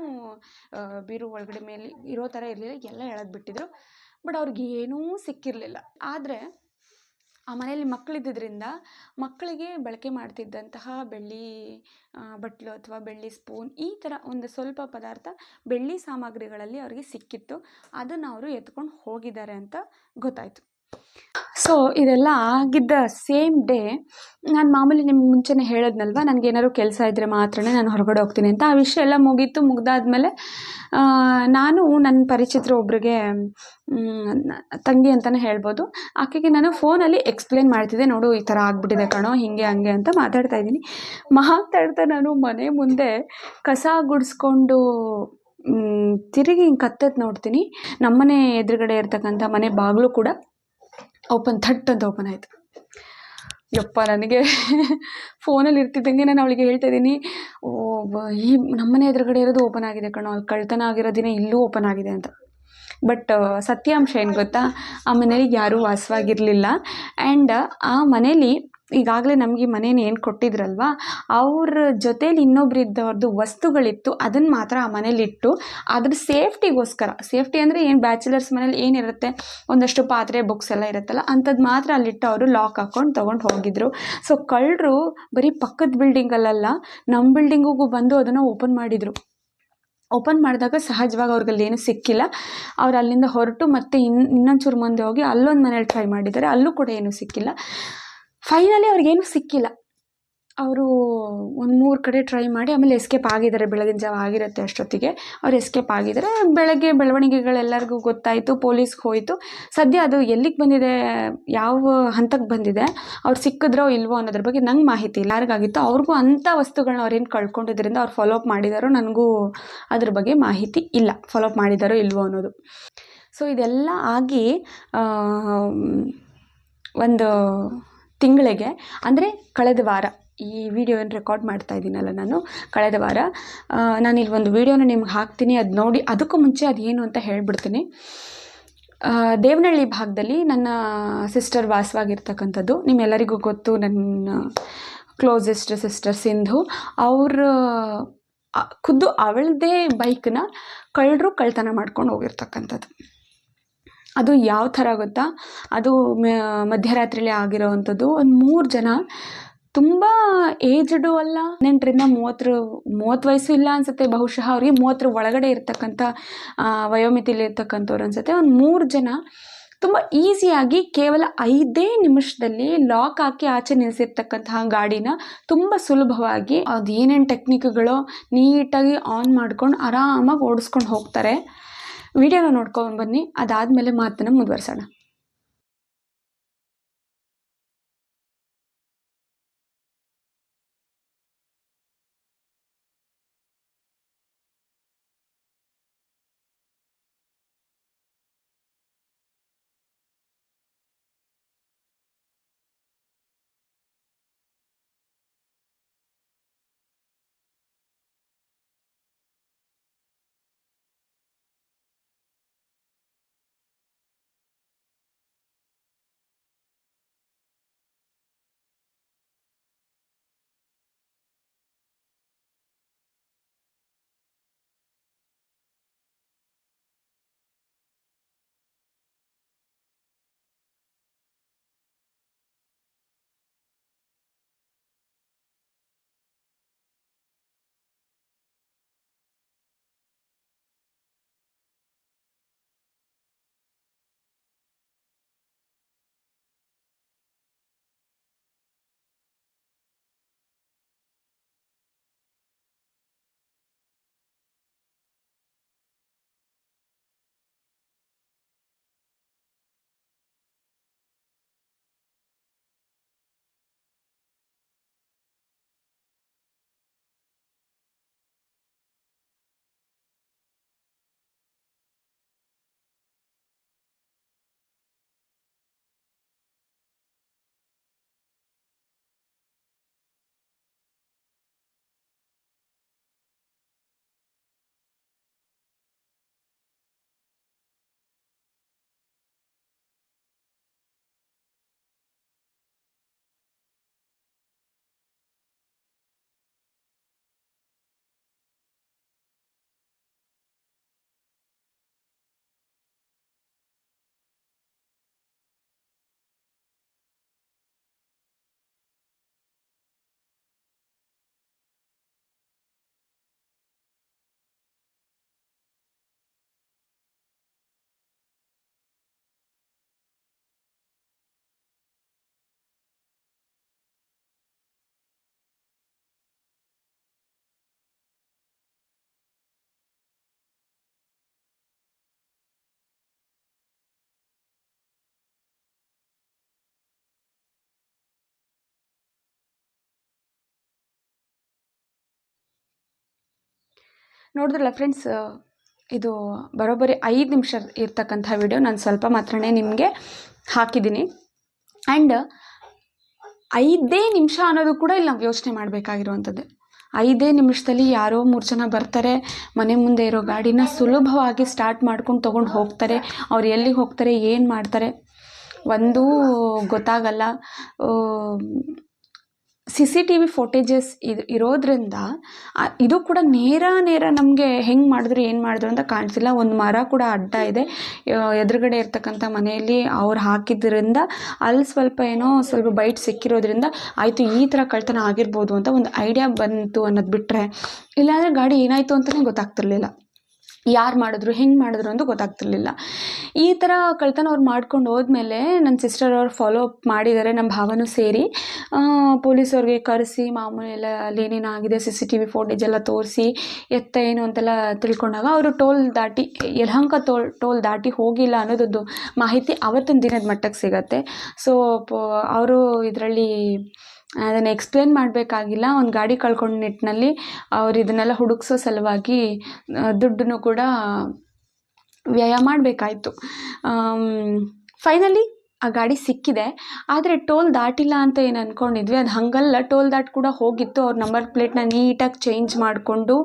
ಬೀರು ಒಳಗಡೆ ಮೇಲೆ ಇರೋ ಥರ ಇರಲಿಲ್ಲ, ಎಲ್ಲ ಎಳೆದ್ಬಿಟ್ಟಿದ್ರು. ಬಟ್ ಅವ್ರಿಗೆ ಏನೂ ಸಿಕ್ಕಿರಲಿಲ್ಲ. ಆದರೆ ಆ ಮನೆಯಲ್ಲಿ ಮಕ್ಕಳಿದ್ದರಿಂದ ಮಕ್ಕಳಿಗೆ ಬಳಕೆ ಮಾಡ್ತಿದ್ದಂತಹ ಬೆಳ್ಳಿ ಬಟ್ಲು ಅಥವಾ ಬೆಳ್ಳಿ ಸ್ಪೂನ್ ಈ ಥರ ಒಂದು ಸ್ವಲ್ಪ ಪದಾರ್ಥ ಬೆಳ್ಳಿ ಸಾಮಗ್ರಿಗಳಲ್ಲಿ ಅವರಿಗೆ ಸಿಕ್ಕಿತ್ತು. ಅದನ್ನು ಅವರು ಎತ್ಕೊಂಡು ಹೋಗಿದ್ದಾರೆ ಅಂತ ಗೊತ್ತಾಯಿತು. ಸೊ ಇದೆಲ್ಲ ಆಗಿದ್ದ ಸೇಮ್ ಡೇ ನಾನು ಮಾಮೂಲಿ ನಿಮ್ಗೆ ಮುಂಚೆನೇ ಹೇಳಿದ್ನಲ್ವ, ನನಗೇನಾದ್ರು ಕೆಲಸ ಇದ್ದರೆ ಮಾತ್ರನೇ ನಾನು ಹೊರಗಡೆ ಹೋಗ್ತೀನಿ ಅಂತ. ಆ ವಿಷಯ ಎಲ್ಲ ಮುಗ್ದಾದ್ಮೇಲೆ ನಾನು ನನ್ನ ಪರಿಚಿತರು ಒಬ್ರಿಗೆ ತಂಗಿ ಅಂತಲೇ ಹೇಳ್ಬೋದು, ಆಕೆಗೆ ನಾನು ಫೋನಲ್ಲಿ ಎಕ್ಸ್ಪ್ಲೇನ್ ಮಾಡ್ತಿದ್ದೆ, ನೋಡು ಈ ಥರ ಆಗ್ಬಿಟ್ಟಿದೆ ಕಣೋ, ಹಿಂಗೆ ಹಂಗೆ ಅಂತ ಮಾತಾಡ್ತಾ ಇದ್ದೀನಿ. ಮಾತಾಡ್ತಾ ನಾನು ಮನೆ ಮುಂದೆ ಕಸ ಗುಡಿಸ್ಕೊಂಡು ತಿರುಗಿ ಹಿಂಗೆ ಕತ್ತೆತ್ತು ನೋಡ್ತೀನಿ, ನಮ್ಮನೆ ಎದುರುಗಡೆ ಇರ್ತಕ್ಕಂಥ ಮನೆ ಬಾಗಿಲು ಕೂಡ ಥಟ್ ಅಂತ ಓಪನ್ ಆಯಿತು. ಯಪ್ಪ, ನನಗೆ ಫೋನಲ್ಲಿ ಇರ್ತಿದ್ದಂಗೆ ನಾನು ಅವಳಿಗೆ ಹೇಳ್ತಾ ಇದ್ದೀನಿ, ಈ ನಮ್ಮನೆ ಎದುರುಗಡೆ ಇರೋದು ಓಪನ್ ಆಗಿದೆ ಕಣೋ, ಅಲ್ಲಿ ಕಳ್ತನ ಆಗಿರೋದಿನ ಇಲ್ಲೂ ಓಪನ್ ಆಗಿದೆ ಅಂತ. ಬಟ್ ಸತ್ಯಾಂಶ ಏನು ಗೊತ್ತಾ, ಆ ಮನೇಲಿ ಯಾರೂ ವಾಸವಾಗಿರಲಿಲ್ಲ. ಆ್ಯಂಡ್ ಆ ಮನೇಲಿ ಈಗಾಗಲೇ ನಮಗೆ ಈ ಮನೇನ ಏನು ಕೊಟ್ಟಿದ್ರಲ್ವ, ಅವ್ರ ಜೊತೇಲಿ ಇನ್ನೊಬ್ರು ಇದ್ದವ್ರದ್ದು ವಸ್ತುಗಳಿತ್ತು, ಅದನ್ನು ಮಾತ್ರ ಆ ಮನೇಲಿಟ್ಟು ಅದ್ರ ಸೇಫ್ಟಿಗೋಸ್ಕರ, ಸೇಫ್ಟಿ ಅಂದರೆ ಏನು ಬ್ಯಾಚುಲರ್ಸ್ ಮನೇಲಿ ಏನಿರುತ್ತೆ, ಒಂದಷ್ಟು ಪಾತ್ರೆ ಬುಕ್ಸ್ ಎಲ್ಲ ಇರುತ್ತಲ್ಲ ಅಂಥದ್ದು ಮಾತ್ರ ಅಲ್ಲಿಟ್ಟು ಅವರು ಲಾಕ್ ಹಾಕ್ಕೊಂಡು ತೊಗೊಂಡು ಹೋಗಿದ್ರು. ಸೊ ಕಳ್ಳರು ಬರೀ ಪಕ್ಕದ ಬಿಲ್ಡಿಂಗಲ್ಲ, ನಮ್ಮ ಬಿಲ್ಡಿಂಗಿಗೂ ಬಂದು ಅದನ್ನು ಓಪನ್ ಮಾಡಿದರು. ಓಪನ್ ಮಾಡಿದಾಗ ಸಹಜವಾಗಿ ಅವ್ರಿಗಲ್ಲೇನು ಸಿಕ್ಕಿಲ್ಲ. ಅವ್ರು ಅಲ್ಲಿಂದ ಹೊರಟು ಮತ್ತೆ ಇನ್ನೊಂಚೂರು ಮುಂದೆ ಹೋಗಿ ಅಲ್ಲೊಂದು ಮನೇಲಿ ಟ್ರೈ ಮಾಡಿದ್ದಾರೆ, ಅಲ್ಲೂ ಕೂಡ ಏನೂ ಸಿಕ್ಕಿಲ್ಲ. ಫೈನಲಿ ಅವ್ರಿಗೇನು ಸಿಕ್ಕಿಲ್ಲ. ಅವರು ಒಂದು 3 ಕಡೆ ಟ್ರೈ ಮಾಡಿ ಆಮೇಲೆ ಎಸ್ಕೇಪ್ ಆಗಿದ್ದಾರೆ. ಬೆಳಗಿನ ಜಾವ ಆಗಿರುತ್ತೆ ಅಷ್ಟೊತ್ತಿಗೆ ಅವ್ರು ಎಸ್ಕೇಪ್ ಆಗಿದ್ದಾರೆ. ಬೆಳಗ್ಗೆ ಬೆಳವಣಿಗೆಗಳೆಲ್ಲರಿಗೂ ಗೊತ್ತಾಯಿತು, ಪೊಲೀಸ್ಗೆ ಹೋಯಿತು. ಸದ್ಯ ಅದು ಎಲ್ಲಿಗೆ ಬಂದಿದೆ, ಯಾವ ಹಂತಕ್ಕೆ ಬಂದಿದೆ, ಅವ್ರು ಸಿಕ್ಕಿದ್ರೋ ಇಲ್ವೋ ಅನ್ನೋದ್ರ ಬಗ್ಗೆ ನಂಗೆ ಮಾಹಿತಿ ಇಲ್ಲ. ಯಾರಿಗಾಗಿತ್ತು ಅವ್ರಿಗೂ ಅಂಥ ವಸ್ತುಗಳನ್ನ ಅವ್ರೇನು ಕಳ್ಕೊಂಡಿದ್ದರಿಂದ ಅವ್ರು ಫಾಲೋಅಪ್ ಮಾಡಿದಾರೋ ನನಗೂ ಅದ್ರ ಬಗ್ಗೆ ಮಾಹಿತಿ ಇಲ್ಲ, ಫಾಲೋಅಪ್ ಮಾಡಿದಾರೋ ಇಲ್ವೋ ಅನ್ನೋದು. ಸೊ ಇದೆಲ್ಲ ಆಗಿ ಒಂದು ತಿಂಗಳಿಗೆ, ಅಂದರೆ ಕಳೆದ ವಾರ, ಈ ವಿಡಿಯೋ ಏನು ರೆಕಾರ್ಡ್ ಮಾಡ್ತಾ ಇದ್ದೀನಲ್ಲ ನಾನು, ಕಳೆದ ವಾರ ನಾನು ಇಲ್ಲಿ ಒಂದು ವಿಡಿಯೋನ ನಿಮ್ಗೆ ಹಾಕ್ತೀನಿ, ಅದು ನೋಡಿ. ಅದಕ್ಕೂ ಮುಂಚೆ ಅದೇನು ಅಂತ ಹೇಳ್ಬಿಡ್ತೀನಿ. ದೇವನಹಳ್ಳಿ ಭಾಗದಲ್ಲಿ ನನ್ನ ಸಿಸ್ಟರ್ ವಾಸವಾಗಿರ್ತಕ್ಕಂಥದ್ದು ನಿಮ್ಮೆಲ್ಲರಿಗೂ ಗೊತ್ತು. ನನ್ನ ಕ್ಲೋಸೆಸ್ಟ್ ಸಿಸ್ಟರ್ ಸಿಂಧು, ಅವರು ಖುದ್ದು ಅವಳದೇ ಬೈಕ್ನ ಕಳ್ಳರು ಕಳ್ತನ ಮಾಡ್ಕೊಂಡು ಹೋಗಿರ್ತಕ್ಕಂಥದ್ದು. ಅದು ಯಾವ ಥರ ಗೊತ್ತಾ, ಅದು ಮಧ್ಯರಾತ್ರಿಲೇ ಆಗಿರೋವಂಥದ್ದು. ಒಂದು 3 ಜನ ತುಂಬ ಏಜ್ಡು ಅಲ್ಲ, 18ರಿಂದ 30 ವಯಸ್ಸು ಇಲ್ಲ ಅನಿಸುತ್ತೆ, ಬಹುಶಃ ಅವ್ರಿಗೆ 30 ಒಳಗಡೆ ಇರ್ತಕ್ಕಂಥ ವಯೋಮಿತಿಲಿ ಇರ್ತಕ್ಕಂಥವ್ರು ಅನಿಸುತ್ತೆ. ಒಂದು 3 ಜನ ತುಂಬ ಈಸಿಯಾಗಿ ಕೇವಲ 5 ನಿಮಿಷದಲ್ಲಿ ಲಾಕ್ ಹಾಕಿ ಆಚೆ ನಿಲ್ಲಿಸಿರ್ತಕ್ಕಂತಹ ಗಾಡಿನ ತುಂಬ ಸುಲಭವಾಗಿ ಅದೇನೇನು ಟೆಕ್ನಿಕ್ಗಳೋ ನೀಟಾಗಿ ಆನ್ ಮಾಡ್ಕೊಂಡು ಆರಾಮಾಗಿ ಓಡಿಸ್ಕೊಂಡು ಹೋಗ್ತಾರೆ. ವಿಡಿಯೋನ ನೋಡ್ಕೊಂಡು ಬನ್ನಿ, ಅದಾದಮೇಲೆ ಮಾತನ್ನು ಮುಂದುವರ್ಸೋಣ. ನೋಡಿದ್ರಲ್ಲ ಫ್ರೆಂಡ್ಸ್, ಇದು ಬರೋಬ್ಬರಿ 5 ನಿಮಿಷ ಇರ್ತಕ್ಕಂಥ ವಿಡಿಯೋ. ನಾನು ಸ್ವಲ್ಪ ಮಾತ್ರನೇ ನಿಮಗೆ ಹಾಕಿದ್ದೀನಿ. ಆ್ಯಂಡ್ 5 ನಿಮಿಷ ಅನ್ನೋದು ಕೂಡ ಇಲ್ಲಿ ನಾವು ಯೋಚನೆ ಮಾಡಬೇಕಾಗಿರುವಂಥದ್ದು. 5 ನಿಮಿಷದಲ್ಲಿ ಯಾರೋ 3 ಜನ ಬರ್ತಾರೆ, ಮನೆ ಮುಂದೆ ಇರೋ ಗಾಡಿನ ಸುಲಭವಾಗಿ ಸ್ಟಾರ್ಟ್ ಮಾಡ್ಕೊಂಡು ತೊಗೊಂಡು ಹೋಗ್ತಾರೆ. ಅವ್ರು ಎಲ್ಲಿಗೆ ಹೋಗ್ತಾರೆ, ಏನು ಮಾಡ್ತಾರೆ ಒಂದೂ ಗೊತ್ತಾಗಲ್ಲ. CCTV ಫೋಟೇಜಸ್ ಇರೋದ್ರಿಂದ ಇದು ಕೂಡ ನೇರ ನಮಗೆ ಹೆಂಗೆ ಮಾಡಿದ್ರು ಏನು ಮಾಡಿದ್ರು ಅಂತ ಕಾಣಿಸಿಲ್ಲ. ಒಂದು ಮರ ಕೂಡ ಅಡ್ಡ ಇದೆ ಎದುರುಗಡೆ ಇರ್ತಕ್ಕಂಥ ಮನೆಯಲ್ಲಿ. ಅವ್ರು ಹಾಕಿದ್ರಿಂದ ಅಲ್ಲಿ ಸ್ವಲ್ಪ ಬೈಟ್ ಸಿಕ್ಕಿರೋದ್ರಿಂದ ಆಯಿತು ಈ ಥರ ಕಳ್ತನ ಆಗಿರ್ಬೋದು ಅಂತ ಒಂದು ಐಡಿಯಾ ಬಂತು ಅನ್ನೋದು ಬಿಟ್ಟರೆ, ಇಲ್ಲಾಂದರೆ ಗಾಡಿ ಏನಾಯಿತು ಅಂತಲೇ ಗೊತ್ತಾಗ್ತಿರ್ಲಿಲ್ಲ. ಯಾರು ಮಾಡಿದ್ರು, ಹೆಂಗೆ ಮಾಡಿದ್ರು ಅಂತ ಗೊತ್ತಾಗ್ತಿರ್ಲಿಲ್ಲ. ಈ ಥರ ಕಳ್ತನ ಅವ್ರು ಮಾಡ್ಕೊಂಡು ಹೋದ್ಮೇಲೆ ನನ್ನ ಸಿಸ್ಟರ್ ಅವ್ರು ಫಾಲೋ ಅಪ್ ಮಾಡಿದ್ದಾರೆ, ನಮ್ಮ ಭಾವನೂ ಸೇರಿ ಪೊಲೀಸವ್ರಿಗೆ ಕರೆಸಿ ಮಾಮೂಲಿ ಎಲ್ಲ ಏನೇನಾಗಿದೆ CCTV ಫೋಟೇಜ್ ಎಲ್ಲ ತೋರಿಸಿ ಏನು ಅಂತೆಲ್ಲ ತಿಳ್ಕೊಂಡಾಗ ಅವರು ಟೋಲ್ ದಾಟಿ ಯಲಹಂಕ ಟೋಲ್ ದಾಟಿ ಹೋಗಿಲ್ಲ ಅನ್ನೋದೊಂದು ಮಾಹಿತಿ ಅವತ್ತಿನ ದಿನದ ಮಟ್ಟಕ್ಕೆ ಸಿಗತ್ತೆ. ಸೊ ಅವರು ಇದರಲ್ಲಿ ಅದನ್ನು ಎಕ್ಸ್ಪ್ಲೇನ್ ಮಾಡಬೇಕಾಗಿಲ್ಲ. ಒಂದು ಗಾಡಿ ಕಳ್ಕೊಂಡು ನಿಟ್ಟಿನಲ್ಲಿ ಅವ್ರು ಇದನ್ನೆಲ್ಲ ಹುಡುಕ್ಸೋ ಸಲುವಾಗಿ ದುಡ್ಡನ್ನು ಕೂಡ ವ್ಯಯ ಮಾಡಬೇಕಾಯ್ತು. ಫೈನಲಿ ಆ ಗಾಡಿ ಸಿಕ್ಕಿದೆ. ಆದರೆ ಟೋಲ್ ದಾಟಿಲ್ಲ ಅಂತ ಏನು ಅಂದ್ಕೊಂಡಿದ್ವಿ, ಅದು ಹಾಗಲ್ಲ. ಟೋಲ್ ದಾಟ್ ಕೂಡ ಹೋಗಿತ್ತು. ಅವ್ರ ನಂಬರ್ ಪ್ಲೇಟ್ನ ನೀಟಾಗಿ ಚೇಂಜ್ ಮಾಡಿಕೊಂಡು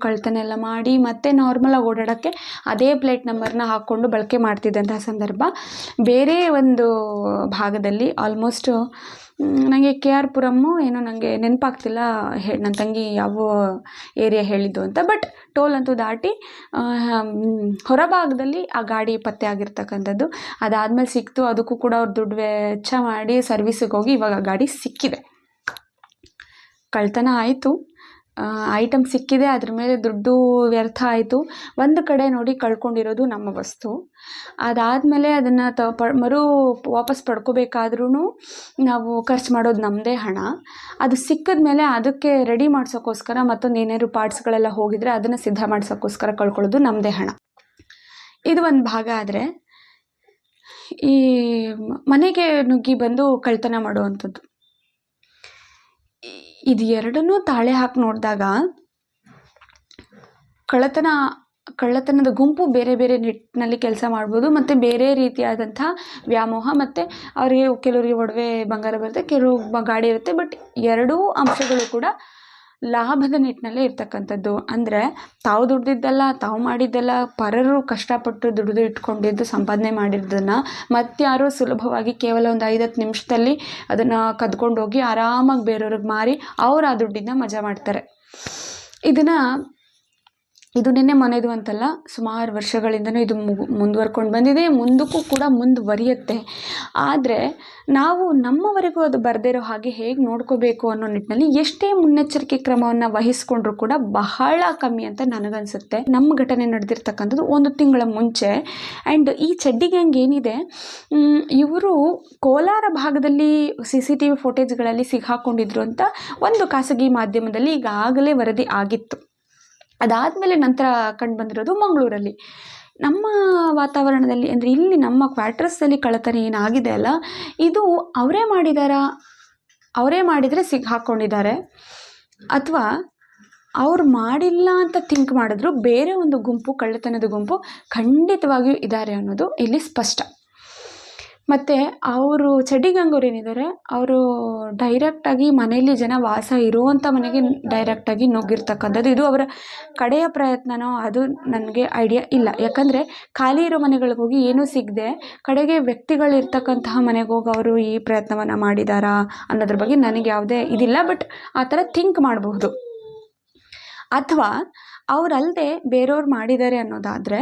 ಕಳ್ತನ ಎಲ್ಲ ಮಾಡಿ ಮತ್ತೆ ನಾರ್ಮಲಾಗಿ ಓಡಾಡೋಕ್ಕೆ ಅದೇ ಪ್ಲೇಟ್ ನಂಬರ್ನ ಹಾಕ್ಕೊಂಡು ಬಳಕೆ ಮಾಡ್ತಿದ್ದಂತಹ ಸಂದರ್ಭ ಬೇರೆ ಒಂದು ಭಾಗದಲ್ಲಿ, ಆಲ್ಮೋಸ್ಟ್ ನನಗೆ KR ಪುರಮ್ಮು ಏನೋ ನನಗೆ ನೆನಪಾಗ್ತಿಲ್ಲ ನನ್ನ ತಂಗಿ ಯಾವ ಏರಿಯಾ ಹೇಳಿದ್ದು ಅಂತ. ಬಟ್ ಟೋಲ್ ಅಂತೂ ದಾಟಿ ಹೊರಭಾಗದಲ್ಲಿ ಆ ಗಾಡಿ ಪತ್ತೆ ಆಗಿರ್ತಕ್ಕಂಥದ್ದು. ಅದಾದಮೇಲೆ ಸಿಕ್ತು. ಅದಕ್ಕೂ ಕೂಡ ಅವ್ರು ದುಡ್ಡು ವೆಚ್ಚ ಮಾಡಿ ಸರ್ವಿಸಿಗೆ ಹೋಗಿ ಇವಾಗ ಗಾಡಿ ಸಿಕ್ಕಿದೆ. ಕಳ್ತನ ಆಯಿತು, ಐಟಮ್ ಸಿಕ್ಕಿದೆ, ಅದ್ರ ಮೇಲೆ ದುಡ್ಡು ವ್ಯರ್ಥ ಆಯಿತು. ಒಂದು ಕಡೆ ನೋಡಿ ಕಳ್ಕೊಂಡಿರೋದು ನಮ್ಮ ವಸ್ತು. ಅದಾದಮೇಲೆ ಅದನ್ನು ವಾಪಸ್ ಪಡ್ಕೋಬೇಕಾದ್ರೂ ನಾವು ಖರ್ಚು ಮಾಡೋದು ನಮ್ಮದೇ ಹಣ. ಅದು ಸಿಕ್ಕಿದ ಮೇಲೆ ಅದಕ್ಕೆ ರೆಡಿ ಮಾಡ್ಸೋಕ್ಕೋಸ್ಕರ ಮತ್ತೊಂದು ಏನೇನು ಪಾರ್ಟ್ಸ್ಗಳೆಲ್ಲ ಹೋಗಿದ್ರೆ ಅದನ್ನು ಸಿದ್ಧ ಮಾಡ್ಸೋಕ್ಕೋಸ್ಕರ ಕಳ್ಕೊಳ್ಳೋದು ನಮ್ಮದೇ ಹಣ. ಇದು ಒಂದು ಭಾಗ. ಆದರೆ ಈ ಮನೆಗೆ ನುಗ್ಗಿ ಬಂದು ಕಳ್ತನ ಮಾಡುವಂಥದ್ದು, ಇದು ಎರಡನ್ನೂ ತಾಳೆ ಹಾಕಿ ನೋಡಿದಾಗ ಕಳ್ಳತನದ ಗುಂಪು ಬೇರೆ ಬೇರೆ ನಿಟ್ಟಿನಲ್ಲಿ ಕೆಲಸ ಮಾಡ್ಬೋದು. ಮತ್ತು ಬೇರೆ ರೀತಿಯಾದಂಥ ವ್ಯಾಮೋಹ, ಮತ್ತು ಅವರಿಗೆ ಕೆಲವರಿಗೆ ಒಡವೆ ಬಂಗಾರ ಬರುತ್ತೆ, ಕೆಲವು ಗಾಡಿ ಇರುತ್ತೆ. ಬಟ್ ಎರಡೂ ಅಂಶಗಳು ಕೂಡ ಲಾಭದ ನಿಟ್ಟಿನಲ್ಲೇ ಇರ್ತಕ್ಕಂಥದ್ದು. ಅಂದರೆ ತಾವು ದುಡ್ದಿದ್ದಲ್ಲ, ತಾವು ಮಾಡಿದ್ದಲ್ಲ, ಪರರು ಕಷ್ಟಪಟ್ಟು ದುಡಿದು ಇಟ್ಕೊಂಡಿದ್ದು ಸಂಪಾದನೆ ಮಾಡಿದ್ದನ್ನು ಮತ್ತಾರೋ ಸುಲಭವಾಗಿ ಕೇವಲ ಒಂದು 5-10 ನಿಮಿಷದಲ್ಲಿ ಅದನ್ನು ಕದ್ಕೊಂಡೋಗಿ ಆರಾಮಾಗಿ ಬೇರೆಯವ್ರಿಗೆ ಮಾರಿ ಅವ್ರು ಆ ದುಡ್ಡಿಂದ ಮಜಾ ಮಾಡ್ತಾರೆ. ಇದು ನಿನ್ನೆ ಮನೆಯದು ಅಂತಲ್ಲ, ಸುಮಾರು ವರ್ಷಗಳಿಂದನೂ ಇದು ಮುಂದುವರ್ಕೊಂಡು ಬಂದಿದೆ, ಮುಂದಕ್ಕೂ ಕೂಡ ಮುಂದುವರಿಯುತ್ತೆ. ಆದರೆ ನಾವು ನಮ್ಮವರೆಗೂ ಅದು ಬರದೇ ಇರೋ ಹಾಗೆ ಹೇಗೆ ನೋಡ್ಕೋಬೇಕು ಅನ್ನೋ ನಿಟ್ಟಿನಲ್ಲಿ ಎಷ್ಟೇ ಮುನ್ನೆಚ್ಚರಿಕೆ ಕ್ರಮವನ್ನು ವಹಿಸ್ಕೊಂಡ್ರೂ ಕೂಡ ಬಹಳ ಕಮ್ಮಿ ಅಂತ ನನಗನ್ಸುತ್ತೆ. ನಮ್ಮ ಘಟನೆ ನಡೆದಿರ್ತಕ್ಕಂಥದ್ದು 1 ತಿಂಗಳ ಮುಂಚೆ. ಆ್ಯಂಡ್ ಈ ಚಡ್ಡಿ ಗ್ಯಾಂಗ್ ಏನಿದೆ, ಇವರು ಕೋಲಾರ ಭಾಗದಲ್ಲಿ CCTV ಫೋಟೇಜ್ಗಳಲ್ಲಿ ಸಿಕ್ಕಾಕೊಂಡಿದ್ರು ಅಂತ ಒಂದು ಖಾಸಗಿ ಮಾಧ್ಯಮದಲ್ಲಿ ಈಗಾಗಲೇ ವರದಿ ಆಗಿತ್ತು. ಅದಾದಮೇಲೆ ನಂತರ ಕಂಡು ಬಂದಿರೋದು ಮಂಗಳೂರಲ್ಲಿ. ನಮ್ಮ ವಾತಾವರಣದಲ್ಲಿ ಅಂದರೆ ಇಲ್ಲಿ ನಮ್ಮ ಕ್ವಾರ್ಟರ್ಸಲ್ಲಿ ಕಳ್ಳತನ ಏನಾಗಿದೆ ಅಲ್ಲ, ಇದು ಅವರೇ ಮಾಡಿದರೆ ಹಾಕ್ಕೊಂಡಿದ್ದಾರೆ, ಅಥವಾ ಅವ್ರು ಮಾಡಿಲ್ಲ ಅಂತ ಥಿಂಕ್ ಮಾಡಿದ್ರು ಬೇರೆ ಒಂದು ಗುಂಪು, ಕಳ್ಳತನದ ಗುಂಪು ಖಂಡಿತವಾಗಿಯೂ ಇದ್ದಾರೆ ಅನ್ನೋದು ಇಲ್ಲಿ ಸ್ಪಷ್ಟ. ಮತ್ತು ಅವರು ಚಡ್ಡಿಗಂಗವ್ರು ಏನಿದ್ದಾರೆ, ಅವರು ಡೈರೆಕ್ಟಾಗಿ ಮನೆಯಲ್ಲಿ ಜನ ವಾಸ ಇರುವಂಥ ಮನೆಗೆ ಡೈರೆಕ್ಟಾಗಿ ನುಗ್ಗಿರ್ತಕ್ಕಂಥದ್ದು. ಇದು ಅವರ ಕಡೆಯ ಪ್ರಯತ್ನನೋ ಅದು ನನಗೆ ಐಡಿಯಾ ಇಲ್ಲ. ಯಾಕಂದರೆ ಖಾಲಿ ಇರೋ ಮನೆಗಳಿಗೆ ಹೋಗಿ ಏನೂ ಸಿಗದೆ ಕಡೆಗೆ ವ್ಯಕ್ತಿಗಳಿರ್ತಕ್ಕಂತಹ ಮನೆಗೆ ಹೋಗಿ ಅವರು ಈ ಪ್ರಯತ್ನವನ್ನು ಮಾಡಿದಾರಾ ಅನ್ನೋದ್ರ ಬಗ್ಗೆ ನನಗೆ ಯಾವುದೇ ಇದಿಲ್ಲ. ಬಟ್ ಆ ಥರ ಥಿಂಕ್ ಮಾಡಬಹುದು. ಅಥವಾ ಅವರಲ್ಲದೆ ಬೇರೆಯವ್ರು ಮಾಡಿದ್ದಾರೆ ಅನ್ನೋದಾದರೆ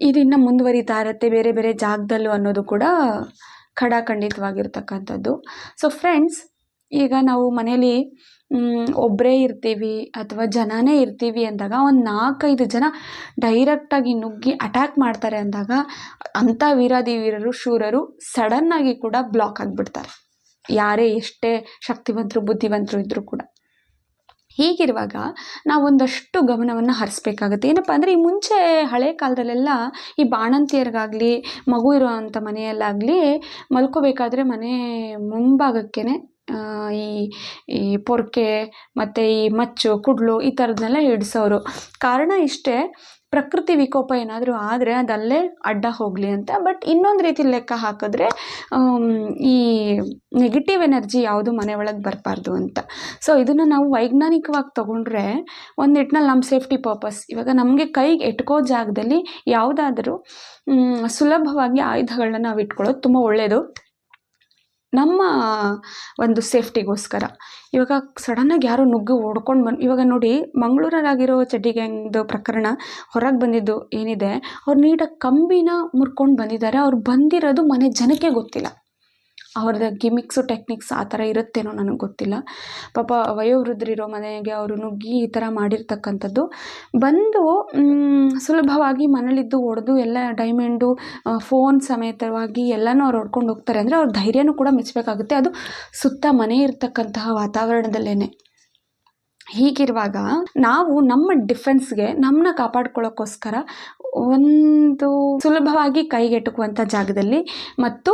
ಇದನ್ನು ಮುಂದುವರಿತಾ ಇರುತ್ತೆ ಬೇರೆ ಬೇರೆ ಜಾಗದಲ್ಲೂ ಅನ್ನೋದು ಕೂಡ ಖಡಾಖಂಡಿತವಾಗಿರ್ತಕ್ಕಂಥದ್ದು. ಸೊ ಫ್ರೆಂಡ್ಸ್, ಈಗ ನಾವು ಮನೇಲಿ ಒಬ್ಬರೇ ಇರ್ತೀವಿ ಅಥವಾ ಜನನೇ ಇರ್ತೀವಿ ಅಂದಾಗ ಒಂದು 4-5 ಜನ ಡೈರೆಕ್ಟಾಗಿ ನುಗ್ಗಿ ಅಟ್ಯಾಕ್ ಮಾಡ್ತಾರೆ ಅಂದಾಗ ಅಂಥ ವೀರಾದಿವೀರರು, ಶೂರರು ಸಡನ್ನಾಗಿ ಕೂಡ ಬ್ಲಾಕ್ ಆಗಿಬಿಡ್ತಾರೆ, ಯಾರೇ ಎಷ್ಟೇ ಶಕ್ತಿವಂತರು ಬುದ್ಧಿವಂತರು ಇದ್ದರೂ ಕೂಡ. ಹೀಗಿರುವಾಗ ನಾವೊಂದಷ್ಟು ಗಮನವನ್ನು ಹರಿಸ್ಬೇಕಾಗುತ್ತೆ. ಏನಪ್ಪ ಅಂದರೆ, ಈ ಮುಂಚೆ ಹಳೆ ಕಾಲದಲ್ಲೆಲ್ಲ ಈ ಬಾಣಂತಿಯರಿಗಾಗಲಿ ಮಗು ಇರೋವಂಥ ಮನೆಯಲ್ಲಾಗಲಿ ಮಲ್ಕೋಬೇಕಾದ್ರೆ ಮನೆ ಮುಂಭಾಗಕ್ಕೇ ಈ ಈ ಪೊರ್ಕೆ ಮತ್ತು ಈ ಮಚ್ಚು ಕುಡ್ಲು ಈ ಥರದನ್ನೆಲ್ಲ ಹಿಡಿಸೋರು. ಕಾರಣ ಇಷ್ಟೇ, ಪ್ರಕೃತಿ ವಿಕೋಪ ಏನಾದರೂ ಆದರೆ ಅದಲ್ಲೇ ಅಡ್ಡ ಹೋಗಲಿ ಅಂತ. ಬಟ್ ಇನ್ನೊಂದು ರೀತಿ ಲೆಕ್ಕ ಹಾಕಿದ್ರೆ ಈ ನೆಗೆಟಿವ್ ಎನರ್ಜಿ ಯಾವುದು ಮನೆ ಒಳಗೆ ಬರಬಾರ್ದು ಅಂತ. ಸೊ ಇದನ್ನು ನಾವು ವೈಜ್ಞಾನಿಕವಾಗಿ ತೊಗೊಂಡ್ರೆ ಒಂದು ನಿಟ್ಟಿನಲ್ಲಿ ನಮ್ಮ ಸೇಫ್ಟಿ ಪರ್ಪಸ್, ಇವಾಗ ನಮಗೆ ಕೈಗೆ ಎಟ್ಕೋ ಜಾಗದಲ್ಲಿ ಯಾವುದಾದ್ರೂ ಸುಲಭವಾಗಿ ಆಯುಧಗಳನ್ನ ನಾವು ಇಟ್ಕೊಳ್ಳೋದು ತುಂಬ ಒಳ್ಳೆಯದು, ನಮ್ಮ ಒಂದು ಸೇಫ್ಟಿಗೋಸ್ಕರ. ಇವಾಗ ಸಡನ್ನಾಗಿ ಯಾರೋ ನುಗ್ಗಿ ಓಡ್ಕೊಂಡು ಇವಾಗ ನೋಡಿ, ಮಂಗಳೂರಲ್ಲಾಗಿರೋ ಚಡ್ಡಿ ಗ್ಯಾಂಗ್ದು ಪ್ರಕರಣ ಹೊರಗೆ ಬಂದಿದ್ದು ಏನಿದೆ, ಅವ್ರು ನೀಟಾಗಿ ಕಂಬಿನ ಮುರ್ಕೊಂಡು ಬಂದಿದ್ದಾರೆ. ಅವ್ರು ಬಂದಿರೋದು ಮನೆ ಜನಕ್ಕೆ ಗೊತ್ತಿಲ್ಲ. ಅವ್ರದ್ದು ಗಿಮಿಕ್ಸು ಟೆಕ್ನಿಕ್ಸ್ ಆ ಥರ ಇರುತ್ತೇನೋ ನನಗೆ ಗೊತ್ತಿಲ್ಲ. ಪಾಪ ವಯೋವೃದ್ಧರಿರೋ ಮನೆಗೆ ಅವರು ನುಗ್ಗಿ ಈ ಥರ ಮಾಡಿರ್ತಕ್ಕಂಥದ್ದು. ಬಂದು ಸುಲಭವಾಗಿ ಮನೇಲಿದ್ದು ಒಡೆದು ಎಲ್ಲ ಡೈಮಂಡು ಫೋನ್ ಸಮೇತವಾಗಿ ಎಲ್ಲನೂ ಅವ್ರು ಹೊಡ್ಕೊಂಡು ಹೋಗ್ತಾರೆ ಅಂದರೆ ಅವ್ರ ಧೈರ್ಯನೂ ಕೂಡ ಮೆಚ್ಚಬೇಕಾಗುತ್ತೆ. ಅದು ಸುತ್ತ ಮನೆ ಇರ್ತಕ್ಕಂತಹ ವಾತಾವರಣದಲ್ಲೇ. ಹೀಗಿರುವಾಗ ನಾವು ನಮ್ಮ ಡಿಫೆನ್ಸ್ಗೆ ನಮ್ಮನ್ನ ಕಾಪಾಡ್ಕೊಳ್ಳೋಕ್ಕೋಸ್ಕರ ಒಂದು ಸುಲಭವಾಗಿ ಕೈಗೆಟುಕುವಂಥ ಜಾಗದಲ್ಲಿ ಮತ್ತು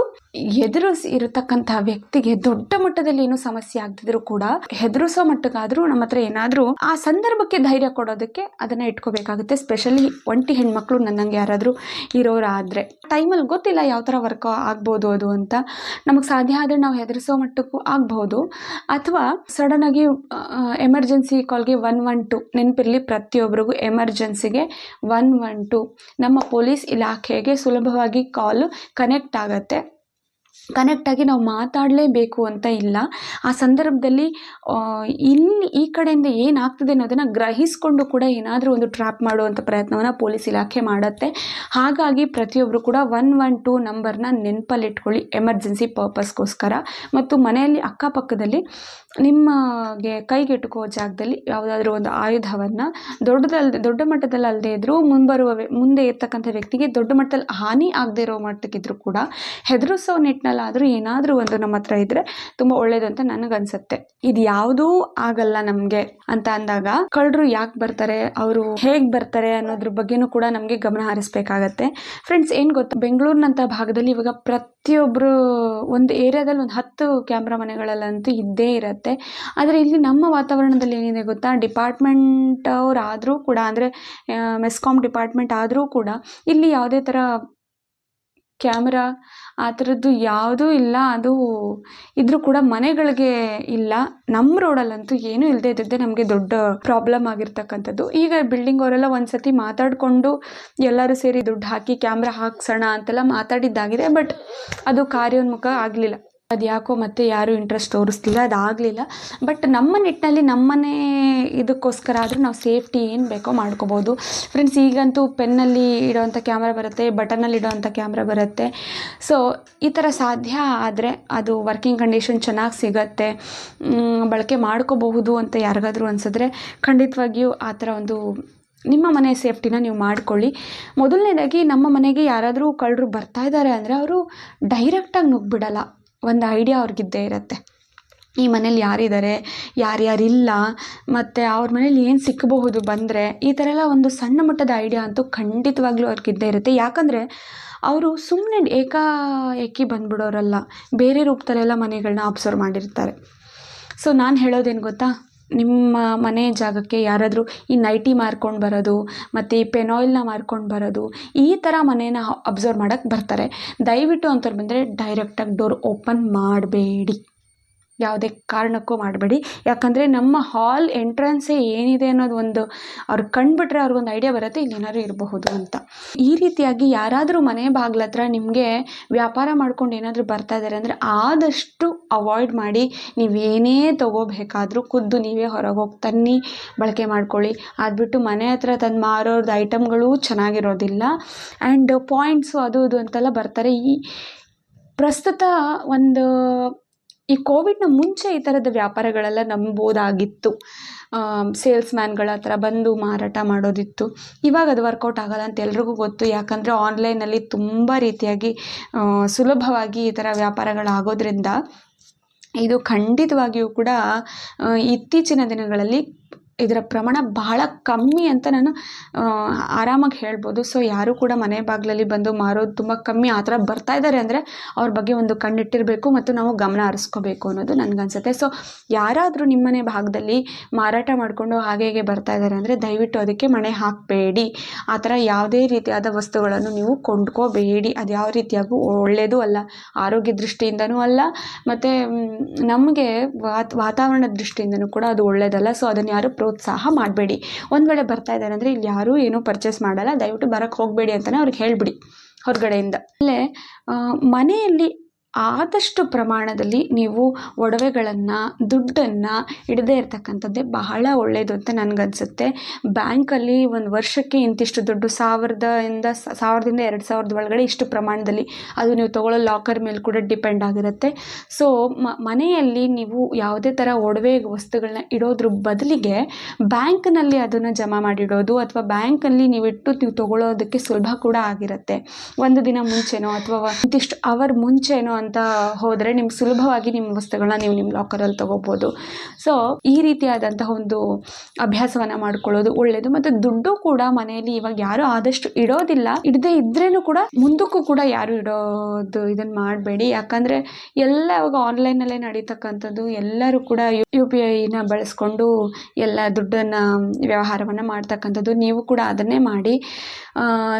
ಇರತಕ್ಕಂಥ ವ್ಯಕ್ತಿಗೆ ದೊಡ್ಡ ಮಟ್ಟದಲ್ಲಿ ಏನೂ ಸಮಸ್ಯೆ ಆಗದಿದ್ರೂ ಕೂಡ ಹೆದರಿಸೋ ಮಟ್ಟಕ್ಕಾದರೂ ನಮ್ಮ ಹತ್ರ ಏನಾದರೂ ಆ ಸಂದರ್ಭಕ್ಕೆ ಧೈರ್ಯ ಕೊಡೋದಕ್ಕೆ ಅದನ್ನು ಇಟ್ಕೋಬೇಕಾಗುತ್ತೆ. ಸ್ಪೆಷಲಿ ಒಂಟಿ ಹೆಣ್ಮಕ್ಳು ನನ್ನಂಗೆ ಯಾರಾದರೂ ಇರೋರಾದರೆ ಟೈಮಲ್ಲಿ ಗೊತ್ತಿಲ್ಲ ಯಾವ ಥರ ವರ್ಕ್ ಆಗ್ಬೋದು ಅದು ಅಂತ. ನಮಗೆ ಸಾಧ್ಯ ಆದರೆ ನಾವು ಹೆದರಿಸೋ ಮಟ್ಟಕ್ಕೂ ಆಗ್ಬೋದು. ಅಥವಾ ಸಡನ್ನಾಗಿ ಎಮರ್ಜೆನ್ಸಿ ಕಾಲ್ಗೆ 112 ನೆನಪಿರಲಿ, ಪ್ರತಿಯೊಬ್ಬರಿಗೂ ಎಮರ್ಜೆನ್ಸಿಗೆ 112 ನಮ್ಮ ಪೊಲೀಸ್ ಇಲಾಖೆಗೆ ಸುಲಭವಾಗಿ ಕಾಲು ಕನೆಕ್ಟ್ ಆಗುತ್ತೆ. ಕನೆಕ್ಟಾಗಿ ನಾವು ಮಾತಾಡಲೇಬೇಕು ಅಂತ ಇಲ್ಲ. ಆ ಸಂದರ್ಭದಲ್ಲಿ ಈ ಕಡೆಯಿಂದ ಏನಾಗ್ತದೆ ಅನ್ನೋದನ್ನು ಗ್ರಹಿಸ್ಕೊಂಡು ಕೂಡ ಏನಾದರೂ ಒಂದು ಟ್ರ್ಯಾಪ್ ಮಾಡುವಂಥ ಪ್ರಯತ್ನವನ್ನು ಪೊಲೀಸ್ ಇಲಾಖೆ ಮಾಡುತ್ತೆ. ಹಾಗಾಗಿ ಪ್ರತಿಯೊಬ್ಬರು ಕೂಡ 112 ನಂಬರ್ನ ನೆನಪಲ್ಲಿಟ್ಕೊಳ್ಳಿ ಎಮರ್ಜೆನ್ಸಿ ಪರ್ಪಸ್ಗೋಸ್ಕರ. ಮತ್ತು ಮನೆಯಲ್ಲಿ ಅಕ್ಕಪಕ್ಕದಲ್ಲಿ ನಿಮಗೆ ಕೈಗೆಟುಕುವ ಜಾಗದಲ್ಲಿ ಯಾವುದಾದ್ರೂ ಒಂದು ಆಯುಧವನ್ನು ದೊಡ್ಡ ಮಟ್ಟದಲ್ಲಿ ಅಲ್ಲದೆ ಇದ್ದರೂ ಮುಂದೆ ಇರ್ತಕ್ಕಂಥ ವ್ಯಕ್ತಿಗೆ ದೊಡ್ಡ ಮಟ್ಟದಲ್ಲಿ ಹಾನಿ ಆಗದೆ ಇರೋ ಮಟ್ಟಕ್ಕಿದ್ರೂ ಕೂಡ ಹೆದರಿಸೋ ನಿಟ್ಟಿನಲ್ಲಾದರೂ ಏನಾದರೂ ಒಂದು ನಮ್ಮ ಹತ್ರ ಇದ್ದರೆ ತುಂಬ ಒಳ್ಳೇದು ಅಂತ ನನಗನ್ಸುತ್ತೆ. ಇದು ಯಾವುದೂ ಆಗಲ್ಲ ನಮಗೆ ಅಂತ ಅಂದಾಗ ಕಳ್ಳರು ಯಾಕೆ ಬರ್ತಾರೆ, ಅವರು ಹೇಗೆ ಬರ್ತಾರೆ ಅನ್ನೋದ್ರ ಬಗ್ಗೆನೂ ಕೂಡ ನಮಗೆ ಗಮನ ಹರಿಸ್ಬೇಕಾಗತ್ತೆ. ಫ್ರೆಂಡ್ಸ್, ಏನು ಗೊತ್ತಾ, ಬೆಂಗಳೂರಿನಂಥ ಭಾಗದಲ್ಲಿ ಇವಾಗ ಪ್ರತಿಯೊಬ್ಬರು ಒಂದು ಏರಿಯಾದಲ್ಲಿ ಒಂದು 10 ಕ್ಯಾಮ್ರಾ ಮನೆಗಳಲ್ಲಂತೂ ಇದ್ದೇ ಇರುತ್ತೆ. ಆದರೆ ಇಲ್ಲಿ ನಮ್ಮ ವಾತಾವರಣದಲ್ಲಿ ಏನಿದೆ ಗೊತ್ತಾ, ಡಿಪಾರ್ಟ್ಮೆಂಟ್ ಅವರಾದರೂ ಕೂಡ, ಅಂದರೆ ಮೆಸ್ಕಾಮ್ ಡಿಪಾರ್ಟ್ಮೆಂಟ್ ಆದರೂ ಕೂಡ ಇಲ್ಲಿ ಯಾವುದೇ ಥರ ಕ್ಯಾಮ್ರಾ ಆ ಥರದ್ದು ಯಾವುದೂ ಇಲ್ಲ. ಅದು ಇದ್ರೂ ಕೂಡ ಮನೆಗಳಿಗೆ ಇಲ್ಲ. ನಮ್ಮ ರೋಡಲ್ಲಂತೂ ಏನೂ ಇಲ್ಲದೆ ಇದ್ದದ್ದೇ ನಮಗೆ ದೊಡ್ಡ ಪ್ರಾಬ್ಲಮ್ ಆಗಿರ್ತಕ್ಕಂಥದ್ದು. ಈಗ ಬಿಲ್ಡಿಂಗ್ ಅವರೆಲ್ಲ ಒಂದು ಸತಿ ಮಾತಾಡಿಕೊಂಡು ಎಲ್ಲರೂ ಸೇರಿ ದುಡ್ಡು ಹಾಕಿ ಕ್ಯಾಮ್ರಾ ಹಾಕ್ಸೋಣ ಅಂತೆಲ್ಲ ಮಾತಾಡಿದ್ದಾಗಿದೆ. ಬಟ್ ಅದು ಕಾರ್ಯೋನ್ಮುಖ ಆಗಲಿಲ್ಲ. ಅದು ಯಾಕೋ ಮತ್ತೆ ಯಾರೂ ಇಂಟ್ರೆಸ್ಟ್ ತೋರಿಸ್ತಿಲ್ಲ, ಅದಾಗಲಿಲ್ಲ. ಬಟ್ ನಮ್ಮ ನಿಟ್ಟಿನಲ್ಲಿ ನಮ್ಮನೆ ಇದಕ್ಕೋಸ್ಕರ ಆದರೂ ನಾವು ಸೇಫ್ಟಿ ಏನು ಬೇಕೋ ಮಾಡ್ಕೋಬೋದು. ಫ್ರೆಂಡ್ಸ್, ಈಗಂತೂ ಪೆನ್ನಲ್ಲಿ ಇಡೋವಂಥ ಕ್ಯಾಮ್ರಾ ಬರುತ್ತೆ, ಬಟನಲ್ಲಿ ಇಡೋವಂಥ ಕ್ಯಾಮ್ರಾ ಬರುತ್ತೆ. ಸೊ ಈ ಥರ ಸಾಧ್ಯ ಆದರೆ ಅದು ವರ್ಕಿಂಗ್ ಕಂಡೀಷನ್ ಚೆನ್ನಾಗಿ ಸಿಗತ್ತೆ, ಬಳಕೆ ಮಾಡ್ಕೋಬಹುದು ಅಂತ ಯಾರಿಗಾದ್ರೂ ಅನಿಸಿದ್ರೆ ಖಂಡಿತವಾಗಿಯೂ ಆ ಥರ ಒಂದು ನಿಮ್ಮ ಮನೆ ಸೇಫ್ಟಿನ ನೀವು ಮಾಡ್ಕೊಳ್ಳಿ. ಮೊದಲನೇದಾಗಿ ನಮ್ಮ ಮನೆಗೆ ಯಾರಾದರೂ ಕಳ್ಳರು ಬರ್ತಾ ಇದ್ದಾರೆ ಅಂದರೆ ಅವರು ಡೈರೆಕ್ಟಾಗಿ ನುಗ್ಗಿಬಿಡಲ್ಲ. ಒಂದು ಐಡಿಯಾ ಅವ್ರಿಗಿದ್ದೇ ಇರುತ್ತೆ, ಈ ಮನೇಲಿ ಯಾರಿದ್ದಾರೆ, ಯಾರ್ಯಾರಿಲ್ಲ, ಮತ್ತು ಅವ್ರ ಮನೇಲಿ ಏನು ಸಿಕ್ಕಬಹುದು ಬಂದರೆ, ಈ ಥರ ಎಲ್ಲ ಒಂದು ಸಣ್ಣ ಮಟ್ಟದ ಐಡಿಯಾ ಅಂತೂ ಖಂಡಿತವಾಗ್ಲೂ ಅವ್ರಿಗಿದ್ದೇ ಇರುತ್ತೆ. ಯಾಕಂದರೆ ಅವರು ಸುಮ್ಮನೆ ಏಕಾಏಕಿ ಬಂದುಬಿಡೋರಲ್ಲ, ಬೇರೆ ರೂಪದಲ್ಲೆಲ್ಲ ಮನೆಗಳನ್ನ ಅಬ್ಸರ್ವ್ ಮಾಡಿರ್ತಾರೆ. ಸೊ ನಾನು ಹೇಳೋದೇನು ಗೊತ್ತಾ, ನಿಮ್ಮ ಮನೆ ಜಾಗಕ್ಕೆ ಯಾರಾದರೂ ಈ ನೈಟಿ ಮಾರ್ಕೊಂಡು ಬರೋದು ಮತ್ತು ಈ ಪೆನಾಯಿಲ್ನ ಮಾರ್ಕೊಂಡು ಬರೋದು, ಈ ಥರ ಮನೇನ ಅಬ್ಸರ್ವ್ ಮಾಡೋಕ್ಕೆ ಬರ್ತಾರೆ. ದಯವಿಟ್ಟು ಅಂಥವ್ರು ಬಂದರೆ ಡೈರೆಕ್ಟಾಗಿ ಡೋರ್ ಓಪನ್ ಮಾಡಬೇಡಿ, ಯಾವುದೇ ಕಾರಣಕ್ಕೂ ಮಾಡಬೇಡಿ. ಯಾಕಂದರೆ ನಮ್ಮ ಹಾಲ್ ಎಂಟ್ರೆನ್ಸೇ ಏನಿದೆ ಅನ್ನೋದು ಒಂದು ಅವ್ರು ಕಂಡುಬಿಟ್ರೆ ಅವ್ರಿಗೊಂದು ಐಡಿಯಾ ಬರುತ್ತೆ, ಇಲ್ಲೇನಾದ್ರು ಇರಬಹುದು ಅಂತ. ಈ ರೀತಿಯಾಗಿ ಯಾರಾದರೂ ಮನೆ ಬಾಗಿಲ ಹತ್ರ ನಿಮಗೆ ವ್ಯಾಪಾರ ಮಾಡ್ಕೊಂಡು ಏನಾದರೂ ಬರ್ತಾ ಇದ್ದಾರೆ ಅಂದರೆ ಆದಷ್ಟು ಅವಾಯ್ಡ್ ಮಾಡಿ. ನೀವೇನೇ ತೊಗೋಬೇಕಾದ್ರೂ ಖುದ್ದು ನೀವೇ ಹೊರಗೆ ಹೋಗಿ ತನ್ನಿ, ಬಳಕೆ ಮಾಡ್ಕೊಳ್ಳಿ. ಅದ್ಬಿಟ್ಟು ಮನೆ ಹತ್ರ ತಂದು ಮಾರೋರ್ದು ಐಟಮ್ಗಳು ಚೆನ್ನಾಗಿರೋದಿಲ್ಲ. ಆ್ಯಂಡ್ ಪಾಯಿಂಟ್ಸು ಅದು ಇದು ಅಂತೆಲ್ಲ ಬರ್ತಾರೆ. ಈ ಪ್ರಸ್ತುತ ಈ ಕೋವಿಡ್ನ ಮುಂಚೆ ಈ ಥರದ ವ್ಯಾಪಾರಗಳೆಲ್ಲ ನಂಬೋದಾಗಿತ್ತು. ಸೇಲ್ಸ್ ಮ್ಯಾನ್ಗಳ ಹತ್ರ ಬಂದು ಮಾರಾಟ ಮಾಡೋದಿತ್ತು. ಇವಾಗ ಅದು ವರ್ಕೌಟ್ ಆಗಲ್ಲ ಅಂತ ಎಲ್ರಿಗೂ ಗೊತ್ತು. ಯಾಕಂದರೆ ಆನ್ಲೈನಲ್ಲಿ ತುಂಬ ರೀತಿಯಾಗಿ ಸುಲಭವಾಗಿ ಈ ಥರ ವ್ಯಾಪಾರಗಳಾಗೋದ್ರಿಂದ ಇದು ಖಂಡಿತವಾಗಿಯೂ ಕೂಡ ಇತ್ತೀಚಿನ ದಿನಗಳಲ್ಲಿ ಇದರ ಪ್ರಮಾಣ ಬಹಳ ಕಮ್ಮಿ ಅಂತ ನಾನು ಆರಾಮಾಗಿ ಹೇಳ್ಬೋದು. ಸೊ ಯಾರು ಕೂಡ ಮನೆ ಬಾಗಿಲಲ್ಲಿ ಬಂದು ಮಾರೋದು ತುಂಬ ಕಮ್ಮಿ. ಆ ಥರ ಬರ್ತಾ ಇದ್ದಾರೆ ಅಂದರೆ ಅವ್ರ ಬಗ್ಗೆ ಒಂದು ಕಣ್ಣಿಟ್ಟಿರಬೇಕು ಮತ್ತು ನಾವು ಗಮನ ಹರಿಸ್ಕೋಬೇಕು ಅನ್ನೋದು ನನಗನ್ಸುತ್ತೆ. ಸೊ ಯಾರಾದರೂ ನಿಮ್ಮನೆ ಭಾಗದಲ್ಲಿ ಮಾರಾಟ ಮಾಡಿಕೊಂಡು ಹಾಗೆ ಹೀಗೆ ಬರ್ತಾ ಇದ್ದಾರೆ ಅಂದರೆ ದಯವಿಟ್ಟು ಅದಕ್ಕೆ ಮಣೆ ಹಾಕಬೇಡಿ. ಆ ಥರ ಯಾವುದೇ ರೀತಿಯಾದ ವಸ್ತುಗಳನ್ನು ನೀವು ಕೊಂಡ್ಕೋಬೇಡಿ. ಅದು ಯಾವ ರೀತಿಯಾಗೂ ಒಳ್ಳೆಯದು ಅಲ್ಲ, ಆರೋಗ್ಯ ದೃಷ್ಟಿಯಿಂದನೂ ಅಲ್ಲ, ಮತ್ತು ನಮಗೆ ವಾತಾವರಣದ ದೃಷ್ಟಿಯಿಂದನೂ ಕೂಡ ಅದು ಒಳ್ಳೆಯದಲ್ಲ. ಸೊ ಅದನ್ನು ಯಾರು ಪ್ರೋತ್ಸಾಹ ಮಾಡಬೇಡಿ. ಒಂದು ವೇಳೆ ಬರ್ತಾ ಇದ್ದಾರೆ ಅಂದರೆ ಇಲ್ಲಿ ಯಾರೂ ಏನೂ ಪರ್ಚೇಸ್ ಮಾಡಲ್ಲ, ದಯವಿಟ್ಟು ಬರೋಕ್ಕೆ ಹೋಗಬೇಡಿ ಅಂತಲೇ ಅವ್ರಿಗೆ ಹೇಳಿಬಿಡಿ ಹೊರಗಡೆಯಿಂದ. ಆಮೇಲೆ ಮನೆಯಲ್ಲಿ ಆದಷ್ಟು ಪ್ರಮಾಣದಲ್ಲಿ ನೀವು ಒಡವೆಗಳನ್ನು, ದುಡ್ಡನ್ನು ಇಡದೇ ಇರ್ತಕ್ಕಂಥದ್ದೇ ಬಹಳ ಒಳ್ಳೆಯದು ಅಂತ ನನಗನ್ಸುತ್ತೆ. ಬ್ಯಾಂಕಲ್ಲಿ ಒಂದು ವರ್ಷಕ್ಕೆ ಇಂತಿಷ್ಟು ದುಡ್ಡು 1000ದಿಂದ 2,000 ಒಳಗಡೆ ಇಷ್ಟು ಪ್ರಮಾಣದಲ್ಲಿ, ಅದು ನೀವು ತೊಗೊಳ್ಳೋ ಲಾಕರ್ ಮೇಲೆ ಕೂಡ ಡಿಪೆಂಡ್ ಆಗಿರುತ್ತೆ. ಸೊ ಮನೆಯಲ್ಲಿ ನೀವು ಯಾವುದೇ ಥರ ಒಡವೆ ವಸ್ತುಗಳನ್ನ ಇಡೋದ್ರ ಬದಲಿಗೆ ಬ್ಯಾಂಕ್ನಲ್ಲಿ ಅದನ್ನು ಜಮಾ ಮಾಡಿಡೋದು ಅಥವಾ ಬ್ಯಾಂಕಲ್ಲಿ ನೀವು ತೊಗೊಳ್ಳೋದಕ್ಕೆ ಸುಲಭ ಕೂಡ ಆಗಿರುತ್ತೆ. ಒಂದು ದಿನ ಮುಂಚೆನೋ ಅಥವಾ ಇಂತಿಷ್ಟು ಅವರ್ ಮುಂಚೆನೋ ಅಂತ ಹೋದರೆ ನಿಮ್ಗೆ ಸುಲಭವಾಗಿ ನಿಮ್ಮ ವಸ್ತುಗಳನ್ನ ನೀವು ನಿಮ್ಮ ಲಾಕರಲ್ಲಿ ತೊಗೋಬೋದು. ಸೊ ಈ ರೀತಿಯಾದಂತಹ ಒಂದು ಅಭ್ಯಾಸವನ್ನು ಮಾಡ್ಕೊಳ್ಳೋದು ಒಳ್ಳೆಯದು. ಮತ್ತು ದುಡ್ಡು ಕೂಡ ಮನೆಯಲ್ಲಿ ಇವಾಗ ಯಾರು ಆದಷ್ಟು ಇಡೋದಿಲ್ಲ, ಇಡದೇ ಇದ್ರೇನು ಕೂಡ ಮುಂದಕ್ಕೂ ಕೂಡ ಯಾರು ಇಡೋದು ಇದನ್ನು ಮಾಡಬೇಡಿ. ಯಾಕಂದರೆ ಎಲ್ಲ ಇವಾಗ ಆನ್ಲೈನಲ್ಲೇ ನಡೀತಕ್ಕಂಥದ್ದು, ಎಲ್ಲರೂ ಕೂಡ UPIನ ಬಳಸ್ಕೊಂಡು ಎಲ್ಲ ದುಡ್ಡನ್ನು ವ್ಯವಹಾರವನ್ನು ಮಾಡ್ತಕ್ಕಂಥದ್ದು. ನೀವು ಕೂಡ ಅದನ್ನೇ ಮಾಡಿ.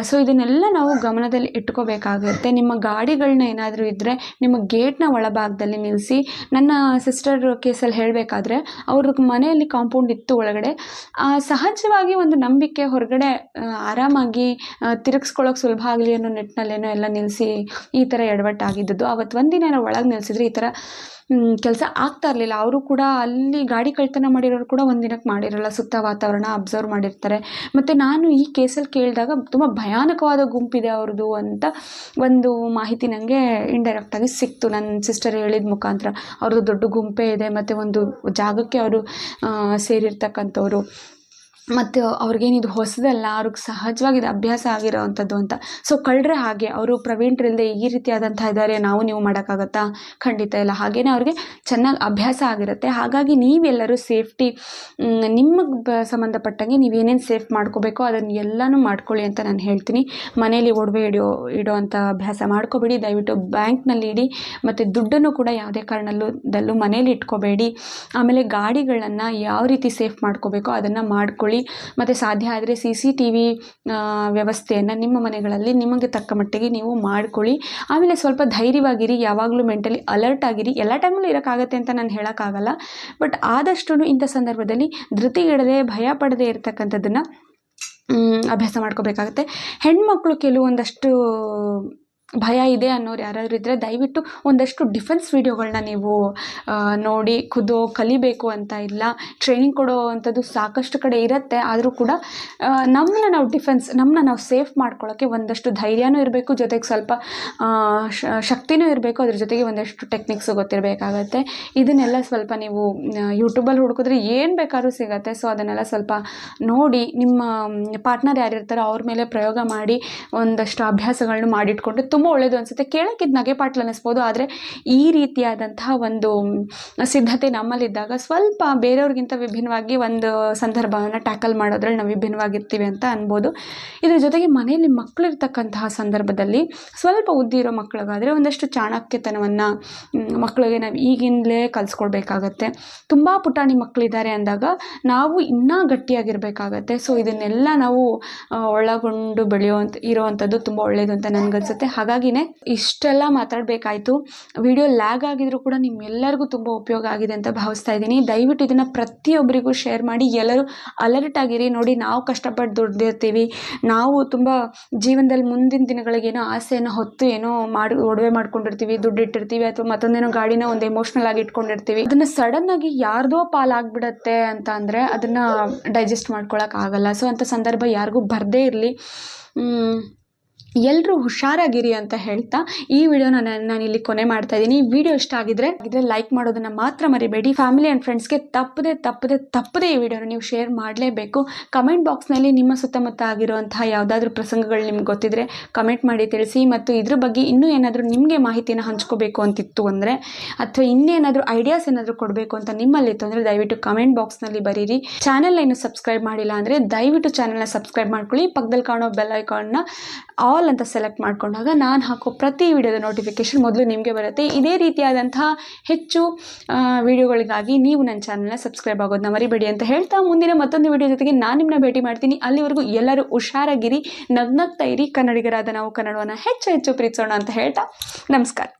ಸೊ ಇದನ್ನೆಲ್ಲ ನಾವು ಗಮನದಲ್ಲಿ ಇಟ್ಕೋಬೇಕಾಗುತ್ತೆ. ನಿಮ್ಮ ಗಾಡಿಗಳನ್ನ ಏನಾದರೂ ಇದ್ದರೆ ನಿಮ್ಮ ಗೇಟ್ನ ಒಳಭಾಗದಲ್ಲಿ ನಿಲ್ಲಿಸಿ. ನನ್ನ ಸಿಸ್ಟರ್ ಕೇಸಲ್ಲಿ ಹೇಳಬೇಕಾದ್ರೆ ಅವ್ರ ಮನೆಯಲ್ಲಿ ಕಾಂಪೌಂಡ್ ಇತ್ತು ಒಳಗಡೆ. ಸಹಜವಾಗಿ ಒಂದು ನಂಬಿಕೆ, ಹೊರಗಡೆ ಆರಾಮಾಗಿ ತಿರುಗಿಸ್ಕೊಳ್ಳೋಕೆ ಸುಲಭ ಆಗಲಿ ಅನ್ನೋ ನಿಟ್ಟಿನಲ್ಲೇನೋ ಎಲ್ಲ ನಿಲ್ಲಿಸಿ ಈ ಥರ ಎಡವಟ್ಟಾಗಿದ್ದದ್ದು. ಅವತ್ತು ಒಂದಿನ ಒಳಗೆ ನಿಲ್ಲಿಸಿದ್ರೆ ಈ ಥರ ಕೆಲಸ ಆಗ್ತಾ ಇರಲಿಲ್ಲ. ಅವರು ಕೂಡ ಅಲ್ಲಿ ಗಾಡಿ ಕಳ್ತನ ಮಾಡಿರೋರು ಕೂಡ ಒಂದಿನಕ್ಕೆ ಮಾಡಿರಲ್ಲ, ಸುತ್ತ ವಾತಾವರಣ ಅಬ್ಸರ್ವ್ ಮಾಡಿರ್ತಾರೆ. ಮತ್ತು ನಾನು ಈ ಕೇಸಲ್ಲಿ ಕೇಳಿದಾಗ ತುಂಬ ಭಯಾನಕವಾದ ಗುಂಪಿದೆ ಅವ್ರದ್ದು ಅಂತ ಒಂದು ಮಾಹಿತಿ ನನಗೆ ಇಂಡೈರೆಕ್ಟಾಗಿ ಸಿಕ್ತು, ನನ್ನ ಸಿಸ್ಟರ್ ಹೇಳಿದ ಮುಖಾಂತರ. ಅವ್ರದ್ದು ದೊಡ್ಡ ಗುಂಪೇ ಇದೆ ಮತ್ತು ಒಂದು ಜಾಗಕ್ಕೆ ಅವರು ಸೇರಿರ್ತಕ್ಕಂಥವ್ರು. ಮತ್ತು ಅವ್ರಿಗೇನಿದು ಹೊಸದಲ್ಲ, ಅವ್ರಿಗೆ ಸಹಜವಾಗಿ ಇದು ಅಭ್ಯಾಸ ಆಗಿರೋ ಅಂಥದ್ದು ಅಂತ. ಸೊ ಕಳ್ಳರೆ ಹಾಗೆ ಅವರು ಪ್ರವೀಣರಿಲ್ಲದೆ ಈ ರೀತಿಯಾದಂಥ ಇದ್ದಾರೆ, ನೀವು ಮಾಡೋಕ್ಕಾಗತ್ತಾ? ಖಂಡಿತ ಇಲ್ಲ. ಹಾಗೆಯೇ ಅವ್ರಿಗೆ ಚೆನ್ನಾಗಿ ಅಭ್ಯಾಸ ಆಗಿರುತ್ತೆ. ಹಾಗಾಗಿ ನೀವೆಲ್ಲರೂ ಸೇಫ್ಟಿ, ನಿಮಗೆ ಸಂಬಂಧಪಟ್ಟಂಗೆ ನೀವೇನೇನು ಸೇಫ್ ಮಾಡ್ಕೋಬೇಕೋ ಅದನ್ನು ಎಲ್ಲನೂ ಮಾಡ್ಕೊಳ್ಳಿ ಅಂತ ನಾನು ಹೇಳ್ತೀನಿ. ಮನೇಲಿ ಒಡವೆ ಇಡೋವಂಥ ಅಭ್ಯಾಸ ಮಾಡ್ಕೋಬೇಡಿ. ದಯವಿಟ್ಟು ಬ್ಯಾಂಕ್ನಲ್ಲಿ ಇಡಿ. ಮತ್ತು ದುಡ್ಡನ್ನು ಕೂಡ ಯಾವುದೇ ಕಾರಣದಲ್ಲೂ ಮನೇಲಿ ಇಟ್ಕೋಬೇಡಿ. ಆಮೇಲೆ ಗಾಡಿಗಳನ್ನು ಯಾವ ರೀತಿ ಸೇಫ್ ಮಾಡ್ಕೋಬೇಕೋ ಅದನ್ನು ಮಾಡ್ಕೊಳ್ಳಿ. ಮತ್ತು ಸಾಧ್ಯ ಆದರೆ CCTV ವ್ಯವಸ್ಥೆಯನ್ನು ನಿಮ್ಮ ಮನೆಗಳಲ್ಲಿ ನಿಮಗೆ ತಕ್ಕ ಮಟ್ಟಿಗೆ ನೀವು ಮಾಡ್ಕೊಳ್ಳಿ. ಆಮೇಲೆ ಸ್ವಲ್ಪ ಧೈರ್ಯವಾಗಿರಿ, ಯಾವಾಗಲೂ ಮೆಂಟಲಿ ಅಲರ್ಟ್ ಆಗಿರಿ. ಎಲ್ಲ ಟೈಮಲ್ಲೂ ಇರೋಕ್ಕಾಗತ್ತೆ ಅಂತ ನಾನು ಹೇಳೋಕ್ಕಾಗಲ್ಲ, ಬಟ್ ಆದಷ್ಟು ಇಂಥ ಸಂದರ್ಭದಲ್ಲಿ ಧೃತಿಗೆಡದೆ, ಭಯ ಪಡದೆ ಇರತಕ್ಕಂಥದ್ದನ್ನು ಅಭ್ಯಾಸ ಮಾಡ್ಕೋಬೇಕಾಗತ್ತೆ. ಹೆಣ್ಮಕ್ಳು ಕೆಲವೊಂದಷ್ಟು ಭಯ ಇದೆ ಅನ್ನೋರು ಯಾರಾದರೂ ಇದ್ದರೆ ದಯವಿಟ್ಟು ಒಂದಷ್ಟು ಡಿಫೆನ್ಸ್ ವೀಡಿಯೋಗಳನ್ನ ನೀವು ನೋಡಿ ಕಲಿಬೇಕು ಅಂತ ಇಲ್ಲ. ಟ್ರೈನಿಂಗ್ ಕೊಡೋ ಅಂಥದ್ದು ಸಾಕಷ್ಟು ಕಡೆ ಇರುತ್ತೆ. ಆದರೂ ಕೂಡ ನಮ್ಮನ್ನ ನಾವು ಸೇಫ್ ಮಾಡ್ಕೊಳ್ಳೋಕ್ಕೆ ಒಂದಷ್ಟು ಧೈರ್ಯನೂ ಇರಬೇಕು, ಜೊತೆಗೆ ಸ್ವಲ್ಪ ಶಕ್ತಿನೂ ಇರಬೇಕು. ಅದ್ರ ಜೊತೆಗೆ ಒಂದಷ್ಟು ಟೆಕ್ನಿಕ್ಸು ಗೊತ್ತಿರಬೇಕಾಗತ್ತೆ. ಇದನ್ನೆಲ್ಲ ಸ್ವಲ್ಪ ನೀವು ಯೂಟ್ಯೂಬಲ್ಲಿ ಹುಡುಕಿದ್ರೆ ಏನು ಬೇಕಾದ್ರೂ ಸಿಗುತ್ತೆ. ಸೊ ಅದನ್ನೆಲ್ಲ ಸ್ವಲ್ಪ ನೋಡಿ ನಿಮ್ಮ ಪಾರ್ಟ್ನರ್ ಯಾರಿರ್ತಾರೋ ಅವ್ರ ಮೇಲೆ ಪ್ರಯೋಗ ಮಾಡಿ ಒಂದಷ್ಟು ಅಭ್ಯಾಸಗಳನ್ನ ಮಾಡಿಟ್ಕೊಂಡು ತುಂಬ ಒಳ್ಳೆಯದು ಅನಿಸುತ್ತೆ. ಕೇಳೋಕ್ಕಿದ್ದು ನಗೆಪಾಟ್ಲು ಅನ್ನಿಸ್ಬೋದು, ಆದರೆ ಈ ರೀತಿಯಾದಂತಹ ಒಂದು ಸಿದ್ಧತೆ ನಮ್ಮಲ್ಲಿದ್ದಾಗ ಸ್ವಲ್ಪ ಬೇರೆಯವ್ರಿಗಿಂತ ವಿಭಿನ್ನವಾಗಿ ಒಂದು ಸಂದರ್ಭವನ್ನು ಟ್ಯಾಕಲ್ ಮಾಡೋದ್ರಲ್ಲಿ ನಾವು ವಿಭಿನ್ನವಾಗಿರ್ತೀವಿ ಅಂತ ಅನ್ಬೋದು. ಇದ್ರ ಜೊತೆಗೆ ಮನೆಯಲ್ಲಿ ಮಕ್ಕಳಿರ್ತಕ್ಕಂತಹ ಸಂದರ್ಭದಲ್ಲಿ ಸ್ವಲ್ಪ ಉದ್ದಿರೋ ಮಕ್ಕಳಿಗಾದರೆ ಒಂದಷ್ಟು ಚಾಣಕ್ಯತನವನ್ನು ಮಕ್ಕಳಿಗೆ ನಾವು ಈಗಿಂದಲೇ ಕಲಿಸ್ಕೊಳ್ಬೇಕಾಗತ್ತೆ. ತುಂಬ ಪುಟಾಣಿ ಮಕ್ಕಳಿದ್ದಾರೆ ಅಂದಾಗ ನಾವು ಇನ್ನೂ ಗಟ್ಟಿಯಾಗಿರಬೇಕಾಗತ್ತೆ. ಸೊ ಇದನ್ನೆಲ್ಲ ನಾವು ಒಳಗೊಂಡು ಇರೋವಂಥದ್ದು ತುಂಬ ಒಳ್ಳೆಯದು ಅಂತ ನನಗನ್ಸುತ್ತೆ. ಹಾಗಾಗಿನೇ ಇಷ್ಟೆಲ್ಲ ಮಾತಾಡಬೇಕಾಯಿತು. ವಿಡಿಯೋ ಲ್ಯಾಗ್ ಆಗಿದ್ರು ಕೂಡ ನಿಮ್ಮೆಲ್ಲರಿಗೂ ತುಂಬ ಉಪಯೋಗ ಆಗಿದೆ ಅಂತ ಭಾವಿಸ್ತಾ ಇದ್ದೀನಿ. ದಯವಿಟ್ಟು ಇದನ್ನು ಪ್ರತಿಯೊಬ್ಬರಿಗೂ ಶೇರ್ ಮಾಡಿ. ಎಲ್ಲರೂ ಅಲರ್ಟ್ ಆಗಿರಿ. ನೋಡಿ, ನಾವು ಕಷ್ಟಪಟ್ಟು ದುಡ್ದಿರ್ತೀವಿ, ನಾವು ತುಂಬ ಜೀವನದಲ್ಲಿ ಮುಂದಿನ ದಿನಗಳಿಗೇನೋ ಆಸೆಯನ್ನು ಹೊತ್ತು ಏನೋ ಒಡವೆ ಮಾಡ್ಕೊಂಡಿರ್ತೀವಿ, ದುಡ್ಡು ಇಟ್ಟಿರ್ತೀವಿ, ಅಥವಾ ಮತ್ತೊಂದೇನೋ ಗಾಡಿನ ಒಂದು ಎಮೋಷ್ನಲ್ ಆಗಿ ಇಟ್ಕೊಂಡಿರ್ತೀವಿ. ಅದನ್ನು ಸಡನ್ನಾಗಿ ಯಾರ್ದೋ ಪಾಲಾಗ್ಬಿಡತ್ತೆ ಅಂತ ಅಂದರೆ ಅದನ್ನು ಡೈಜೆಸ್ಟ್ ಮಾಡ್ಕೊಳಕ್ಕಾಗಲ್ಲ. ಸೊ ಅಂಥ ಸಂದರ್ಭ ಯಾರಿಗೂ ಬರದೇ ಇರಲಿ. ಎಲ್ಲರೂ ಹುಷಾರಾಗಿರಿ ಅಂತ ಹೇಳ್ತಾ ಈ ವಿಡಿಯೋನ ನಾನು ಇಲ್ಲಿ ಕೊನೆ ಮಾಡ್ತಾ ಇದ್ದೀನಿ. ಈ ವಿಡಿಯೋ ಇಷ್ಟ ಆಗಿದ್ರೆ ಲೈಕ್ ಮಾಡೋದನ್ನು ಮಾತ್ರ ಮರಿಬೇಡಿ. ಫ್ಯಾಮಿಲಿ ಆ್ಯಂಡ್ ಫ್ರೆಂಡ್ಸ್ಗೆ ತಪ್ಪದೆ ಈ ವಿಡಿಯೋನ ನೀವು ಶೇರ್ ಮಾಡಲೇಬೇಕು. ಕಮೆಂಟ್ ಬಾಕ್ಸ್ನಲ್ಲಿ ನಿಮ್ಮ ಸುತ್ತಮುತ್ತ ಆಗಿರುವಂತಹ ಯಾವುದಾದ್ರೂ ಪ್ರಸಂಗಗಳು ನಿಮ್ಗೆ ಗೊತ್ತಿದ್ರೆ ಕಮೆಂಟ್ ಮಾಡಿ ತಿಳಿಸಿ. ಮತ್ತು ಇದ್ರ ಬಗ್ಗೆ ಇನ್ನೂ ಏನಾದರೂ ನಿಮಗೆ ಮಾಹಿತಿನ ಹಂಚ್ಕೋಬೇಕು ಅಂತಿತ್ತು ಅಂದರೆ ಅಥವಾ ಇನ್ನೇನಾದರೂ ಐಡಿಯಾಸ್ ಏನಾದರೂ ಕೊಡಬೇಕು ಅಂತ ನಿಮ್ಮಲ್ಲಿತ್ತು ಅಂದರೆ ದಯವಿಟ್ಟು ಕಮೆಂಟ್ ಬಾಕ್ಸ್ನಲ್ಲಿ ಬರೀರಿ. ಚಾನೆಲ್ನ ಇನ್ನೂ ಸಬ್ಸ್ಕ್ರೈಬ್ ಮಾಡಿಲ್ಲ ಅಂದರೆ ದಯವಿಟ್ಟು ಚಾನೆಲ್ನ ಸಬ್ಸ್ಕ್ರೈಬ್ ಮಾಡ್ಕೊಳ್ಳಿ. ಪಕ್ಕದಲ್ಲಿ ಕಾಣೋ ಬೆಲ್ ಐಕಾನ್ನ ಆಲ್ ಅಂತ ಸೆಲೆಕ್ಟ್ ಮಾಡ್ಕೊಂಡಾಗ ನಾನು ಹಾಕೋ ಪ್ರತಿ ವಿಡಿಯೋದ ನೋಟಿಫಿಕೇಶನ್ ಮೊದಲು ನಿಮಗೆ ಬರುತ್ತೆ. ಇದೇ ರೀತಿಯಾದಂತಹ ಹೆಚ್ಚು ವಿಡಿಯೋಗಳಿಗಾಗಿ ನೀವು ನನ್ನ ಚಾನಲ್ನ ಸಬ್ಸ್ಕ್ರೈಬ್ ಆಗೋದನ್ನ ಮರಿಬೇಡಿ ಅಂತ ಹೇಳ್ತಾ ಮುಂದಿನ ಮತ್ತೊಂದು ವಿಡಿಯೋ ಜೊತೆಗೆ ನಾನು ನಿಮ್ಮನ್ನ ಭೇಟಿ ಮಾಡ್ತೀನಿ. ಅಲ್ಲಿವರೆಗೂ ಎಲ್ಲರೂ ಹುಷಾರಾಗಿರಿ, ನಗ್ನಗ್ತಾ ಇರಿ. ಕನ್ನಡಿಗರಾದ ನಾವು ಕನ್ನಡವನ್ನು ಹೆಚ್ಚು ಹೆಚ್ಚು ಪ್ರೀತಿಸೋಣ ಅಂತ ಹೇಳ್ತಾ ನಮಸ್ಕಾರ.